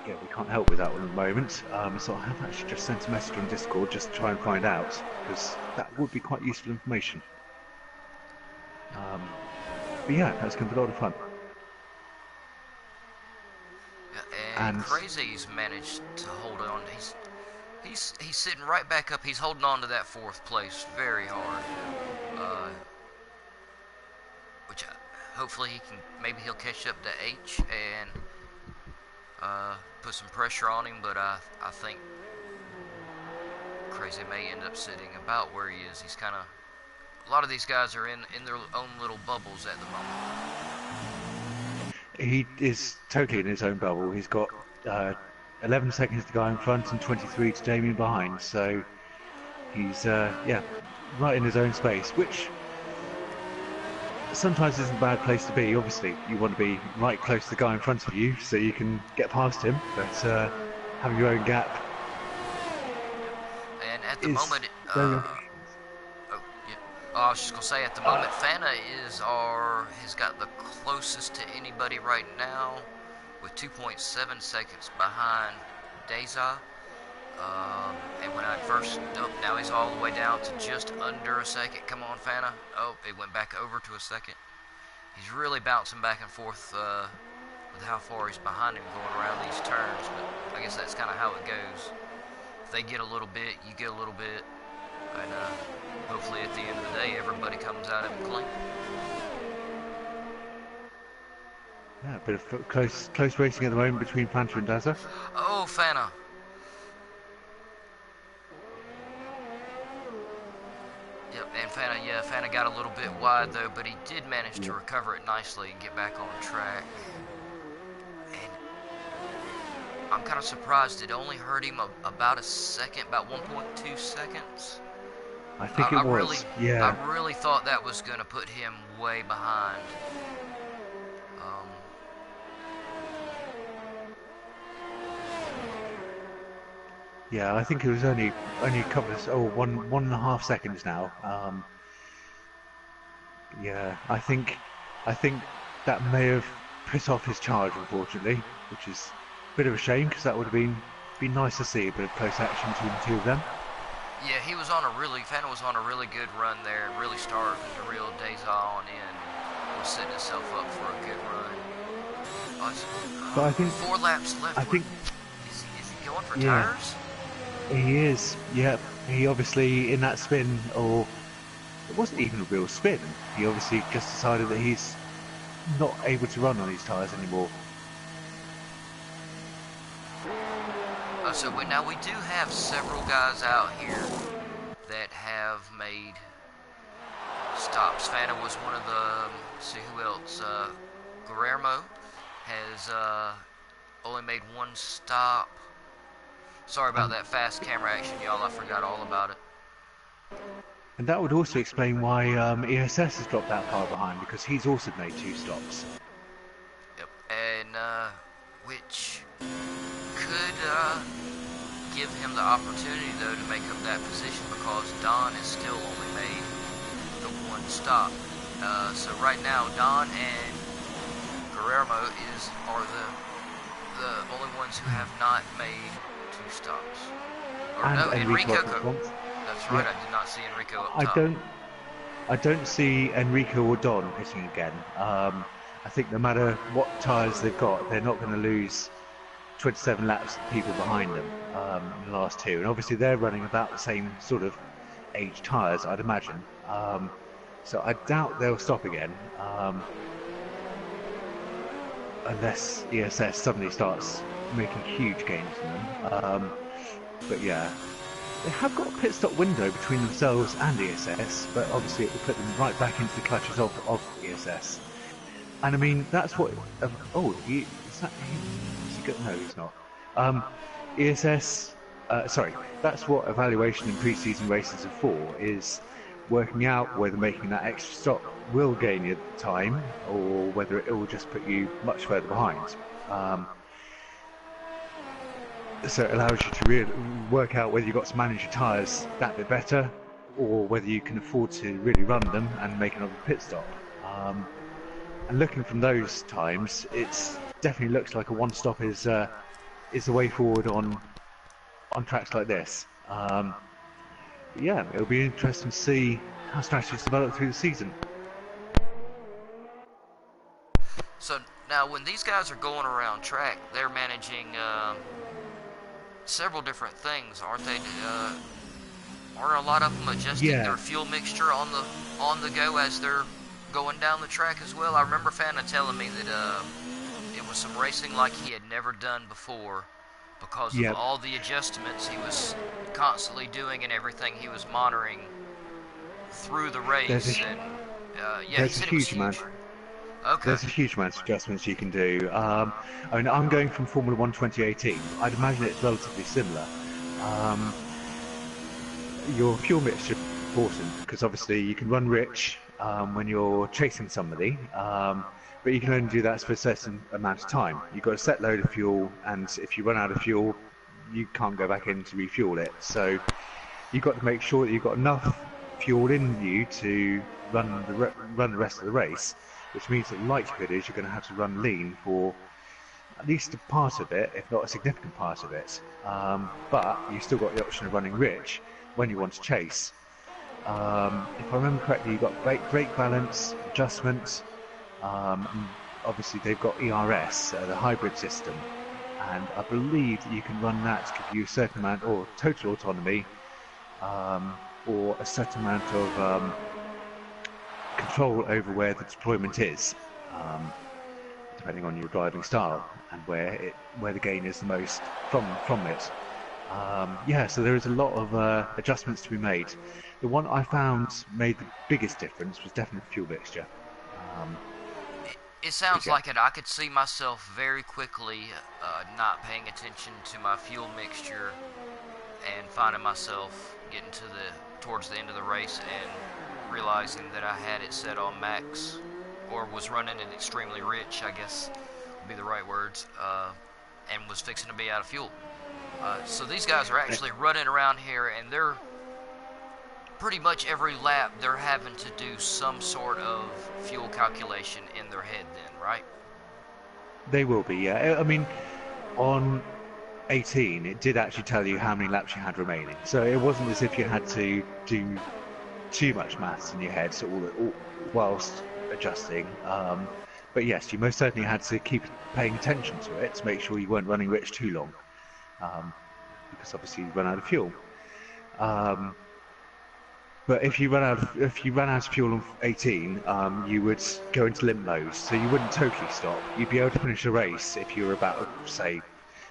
Yeah, we can't help with that one at the moment. So I have actually just sent a message on Discord just to try and find out, because that would be quite useful information. But yeah, that's going to be a lot of fun. And And Crazy's managed to hold on. He's sitting right back up. He's holding on to that 4th place very hard. Which hopefully he'll catch up to H and put some pressure on him. But I think Crazy may end up sitting about where he is. He's kind of, a lot of these guys are in their own little bubbles at the moment. he is totally in his own bubble. He's got 11 seconds to go in front and 23 to Damien behind. So he's yeah, right in his own space, which sometimes isn't a bad place to be. Obviously, you want to be right close to the guy in front of you so you can get past him, but having your own gap. And at the moment, I was just gonna say, at the moment, Fana has got the closest to anybody right now, with 2.7 seconds behind Deza. And when I first, now he's all the way down to just under a second. Come on, Fana. Oh, it went back over to a second. He's really bouncing back and forth with how far he's behind him going around these turns, but I guess that's kind of how it goes. If they get a little bit, you get a little bit, and hopefully at the end of the day, everybody comes out of it clean. Yeah, a bit of close racing at the moment between Fanta and Dazza. Oh, Fana. Yep, and Fana got a little bit wide though, but he did manage to recover it nicely and get back on track. And I'm kind of surprised it only hurt him about a second, about 1.2 seconds. I think it was. Yeah. I really thought that was going to put him way behind. Yeah, I think it was only a couple of 1.5 seconds now. Yeah, I think that may have put off his charge, unfortunately, which is a bit of a shame because that would have been nice to see a bit of close action between the two of them. Yeah, Fana was on a really good run there and really started to reel Deza on in, was setting himself up for a good run. But I think 4 laps left. I think is he going for tires? He is, yeah. He obviously, in that spin, or it wasn't even a real spin, he obviously just decided that he's not able to run on these tyres anymore. Now we do have several guys out here that have made stops. Fana was one of the, let's see who else, Guillermo has only made 1 stop. Sorry about that fast camera action, y'all. I forgot all about it. And that would also explain why ESS has dropped that far behind, because he's also made 2 stops. Yep, and which could give him the opportunity, though, to make up that position, because Don has still only made the 1 stop. So right now, Don and Guillermo are the only ones who have not made 2 stops. Or and no, Enrico. That's right. I did not see Enrico up top. I don't see Enrico or Don hitting again. I think no matter what tyres they've got, they're not going to lose 27 laps of people behind them in the last 2. And obviously they're running about the same sort of age tyres, I'd imagine. So I doubt they'll stop again. Unless ESS suddenly starts making huge gains in them. But yeah, they have got a pit stop window between themselves and ESS, but obviously it will put them right back into the clutches of ESS. And I mean, that's what... is that him? No, he's not. ESS... sorry, that's what evaluation in pre-season races are for, is working out whether making that extra stop will gain you time, or whether it will just put you much further behind. So it allows you to really work out whether you've got to manage your tyres that bit better, or whether you can afford to really run them and make another pit stop. And looking from those times, it's definitely looks like a one-stop is the way forward on tracks like this. Yeah, it'll be interesting to see how strategies develop through the season. So now, when these guys are going around track, they're managing several different things, aren't they? Aren't a lot of them adjusting Yeah, their fuel mixture on the go as they're going down the track as well? I remember Fana telling me that it was some racing like he had never done before because of yeah. all the adjustments he was constantly doing and everything he was monitoring through the There's a race. And yeah, he there's a said it was huge huge. amount. Okay. There's a huge amount of adjustments you can do. I mean, I'm going from Formula One 2018. I'd imagine it's relatively similar. Um, your fuel mixture is important because obviously you can run rich when you're chasing somebody, but you can only do that for a certain amount of time. You've got a set load of fuel, and if you run out of fuel, you can't go back in to refuel it. So you've got to make sure that you've got enough fuel in you to run the rest of the race, which means that the likelihood is you're going to have to run lean for at least a part of it, if not a significant part of it. But you've still got the option of running rich when you want to chase. If I remember correctly, you've got brake balance, adjustments. And obviously, they've got ERS, the hybrid system, and I believe that you can run that to give you a certain amount or total autonomy, or a certain amount of control over where the deployment is, depending on your driving style and where the gain is the most from it. Yeah, so there is a lot of adjustments to be made. The one I found made the biggest difference was definitely fuel mixture. Um, It sounds yeah, like it. I could see myself very quickly not paying attention to my fuel mixture and finding myself getting towards the end of the race and realizing that I had it set on max or was running it extremely rich, I guess would be the right words, and was fixing to be out of fuel. So these guys are actually running around here, and they're pretty much every lap they're having to do some sort of fuel calculation in their head then, right? they will be. Yeah, I mean, on 18, it did actually tell you how many laps you had remaining, so it wasn't as if you had to do too much maths in your head all whilst adjusting. But yes, you most certainly had to keep paying attention to it to make sure you weren't running rich too long, because obviously you run out of fuel. But if you ran out of fuel on 18, you would go into limp mode, so you wouldn't totally stop. You'd be able to finish the race if you were about, say,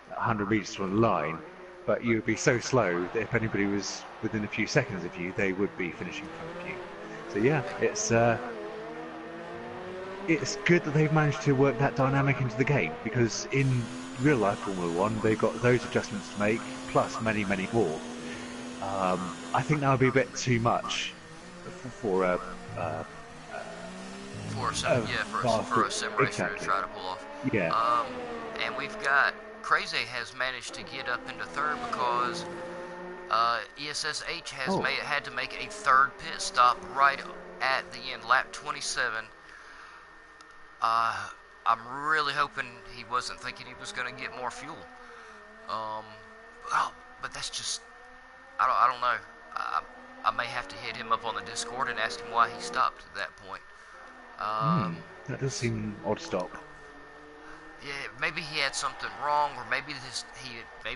100 meters from the line, but you would be so slow that if anybody was within a few seconds of you, they would be finishing in front of you. So yeah, it's good that they've managed to work that dynamic into the game, because in real life Formula One, they've got those adjustments to make, plus many, many more. I think that would be a bit too much for a for a sim racer to exactly. try to pull off. Yeah. And we've got Crazy has managed to get up into third because ESSH has had to make a third pit stop right at the end, lap 27. I'm really hoping he wasn't thinking he was going to get more fuel. But that's just, I don't know. I may have to hit him up on the Discord and ask him why he stopped at that point. That does seem odd stop. Yeah, maybe he had something wrong, or maybe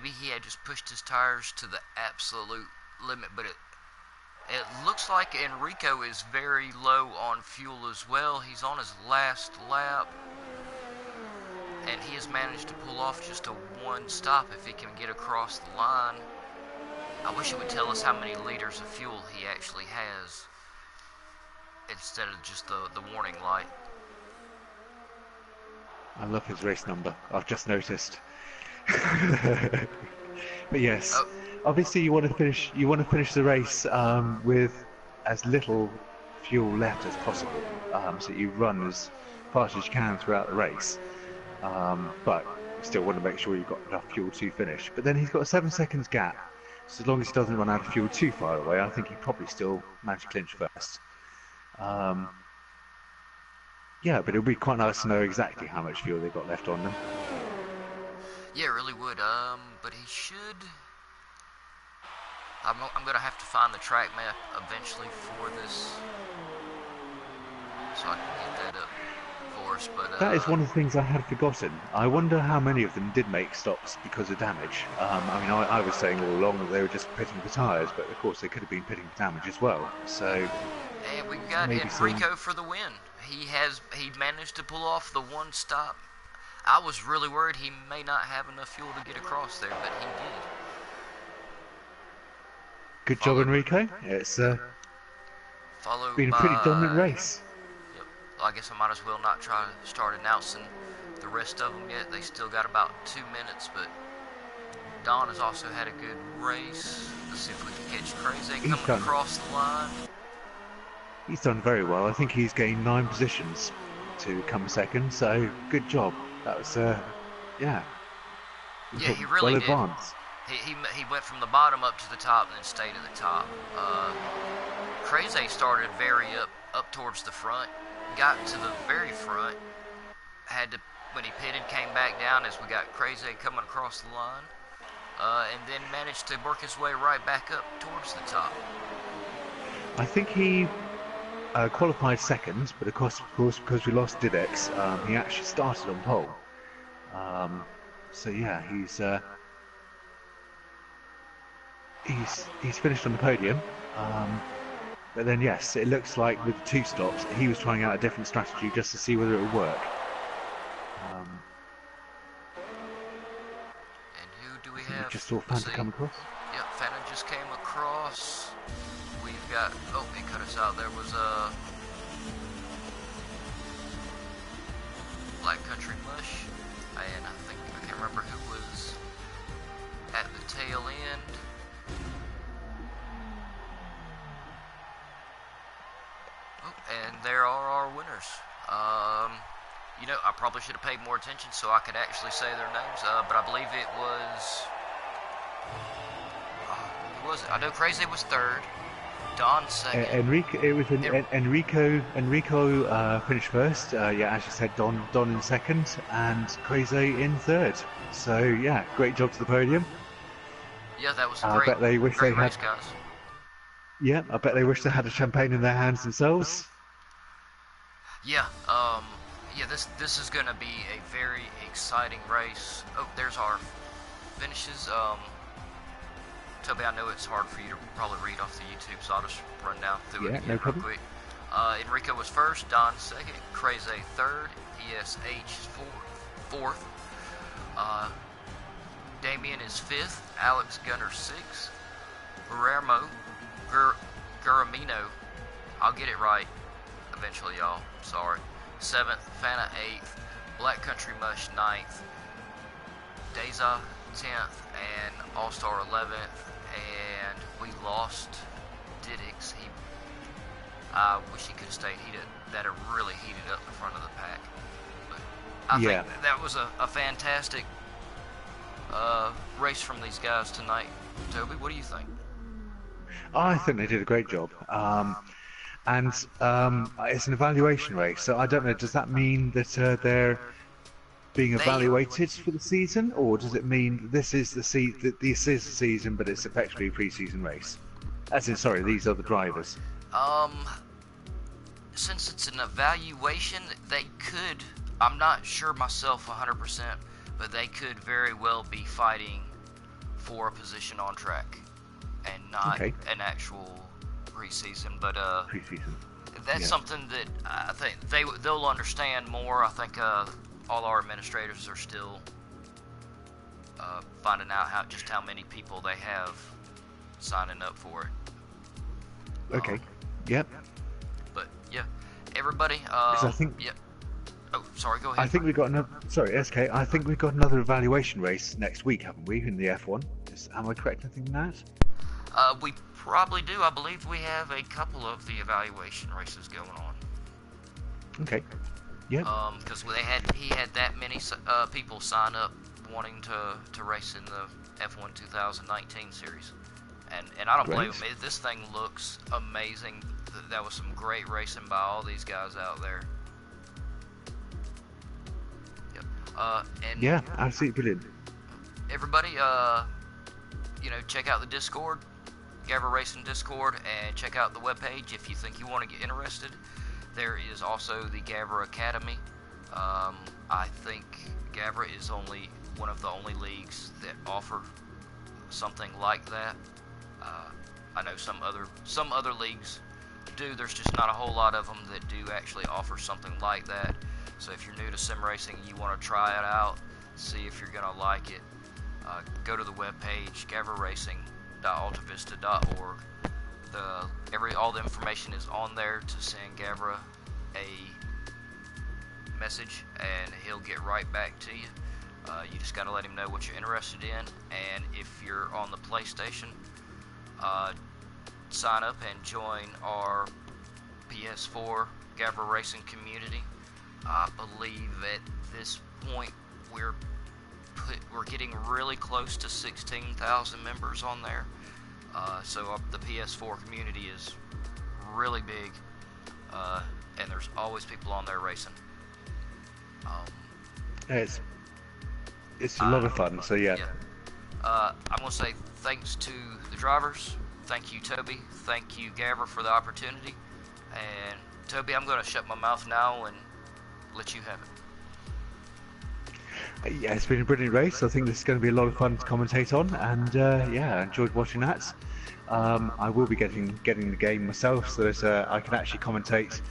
he had just pushed his tires to the absolute limit. But it looks like Enrico is very low on fuel as well. He's on his last lap, and he has managed to pull off just a one stop if he can get across the line. I wish it would tell us how many liters of fuel he actually has instead of just the warning light. I love his race number. I've just noticed. But yes, obviously you want to finish. You want to finish the race with as little fuel left as possible, so you run as fast as you can throughout the race. But you still want to make sure you've got enough fuel to finish. But then he's got a 7 seconds gap. So as long as he doesn't run out of fuel too far away, I think he probably still managed to clinch first. Yeah, but it would be quite nice to know exactly how much fuel they got left on them. Yeah, it really would. But he should. I'm gonna have to find the track map eventually for this, so I can get that up for us. But That is one of the things I had forgotten. I wonder how many of them did make stops because of damage. I mean, I was saying all along that they were just pitting for tyres, but of course they could have been pitting for damage as well. So, and we got maybe some... Enrico for the win. He managed to pull off the one stop. I was really worried he may not have enough fuel to get across there, but he did. Good job, Enrico. It's been a pretty dominant race. Yep. I guess I might as well not try to start announcing the rest of them yet. They still got about 2 minutes, but Don has also had a good race. Let's see if we can catch Crazy coming across the line. He's done very well. I think he's gained 9 positions to come second, so good job. That was, yeah, he really well did. Advanced. He went from the bottom up to the top and then stayed at the top. Crazy started very up towards the front, got to the very front, when he pitted, came back down as we got Crazy coming across the line, and then managed to work his way right back up towards the top. I think he qualified second, but of course because we lost Didex, he actually started on pole. So yeah, he's finished on the podium. But then yes, it looks like with the 2 stops, he was trying out a different strategy just to see whether it would work. And who do we have? We just saw Fanta come across. Yep, Fanta just came across. We've got, oh, it cut us out. There was a Black Country Mush, and I can't remember who was at the tail end. And there are our winners. You know, I probably should have paid more attention so I could actually say their names. But I believe it was. Who was it? I know Crazy was third. Don second. Enrico finished first. Yeah, as you said, Don in second, and Crazy in third. So yeah, great job to the podium. Yeah, that was a great. I bet they wish they had. Guys. Yeah, I bet they wish they had a champagne in their hands themselves. Yeah, yeah, this is gonna be a very exciting race. Oh, there's our finishes. Toby, I know it's hard for you to probably read off the YouTube, so I'll just run down through it again real quick. Enrico was first, Don second, Crazy third, ESH fourth, Damien is fifth, Alex Gunner sixth, Guramino, I'll get it right eventually, y'all, sorry, 7th, Fanta 8th, Black Country Mush 9th, Deza 10th, and All-Star 11th, and we lost Diddix. I wish he could have stayed. That really heated up the front of the pack. But I think that was a fantastic race from these guys tonight. Toby, what do you think? I think they did a great job. And it's an evaluation race, so I don't know, does that mean that they're being evaluated for the season, or does it mean this is the season, but it's effectively a pre-season race? As in, sorry, these are the drivers. Since it's an evaluation, they could, I'm not sure myself 100%, but they could very well be fighting for a position on track and not an actual pre-season, but that's something that I think they'll understand more. I think all our administrators are still finding out just how many people they have signing up for it. Okay. Yep. But yeah, everybody. I think. Yep. Oh, sorry. Go ahead. I think we got another. Sorry, SK. I think we've got another evaluation race next week, haven't we? In the F1. Am I correct in thinking that? We probably do. I believe we have a couple of the evaluation races going on. Okay. Yeah. Because he had that many people sign up wanting to race in the F1 2019 series, and I don't blame him. This thing looks amazing. That was some great racing by all these guys out there. And Yeah, absolutely brilliant. everybody, check out the Discord, Gavra Racing Discord, and check out the webpage if you think you want to get interested. There is also the Gavra Academy. I think Gavra is only one of the only leagues that offer something like that. I know some other leagues do. There's just not a whole lot of them that do actually offer something like that. So if you're new to sim racing and you want to try it out, see if you're gonna like it, go to the webpage gavraracing.altavista.org. All the information is on there to send Gavra a message, and he'll get right back to you. You just got to let him know what you're interested in, and if you're on the PlayStation, sign up and join our PS4 Gavra Racing community. I believe at this point we're getting really close to 16,000 members on there. So the PS4 community is really big, and there's always people on there racing. It's a lot of fun. So yeah. I'm gonna say thanks to the drivers. Thank you, Toby. Thank you, Gavra, for the opportunity. And Toby, I'm gonna shut my mouth now and let you have it. Yeah, it's been a brilliant race. I think this is going to be a lot of fun to commentate on, and yeah, I enjoyed watching that. I will be getting the game myself, so that I can actually commentate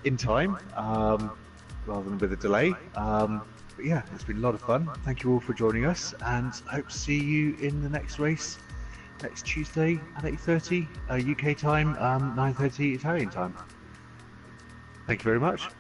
in time rather than with a delay. But yeah, it's been a lot of fun. Thank you all for joining us, and I hope to see you in the next race next Tuesday at 8:30 UK time, 9:30 Italian time. Thank you very much.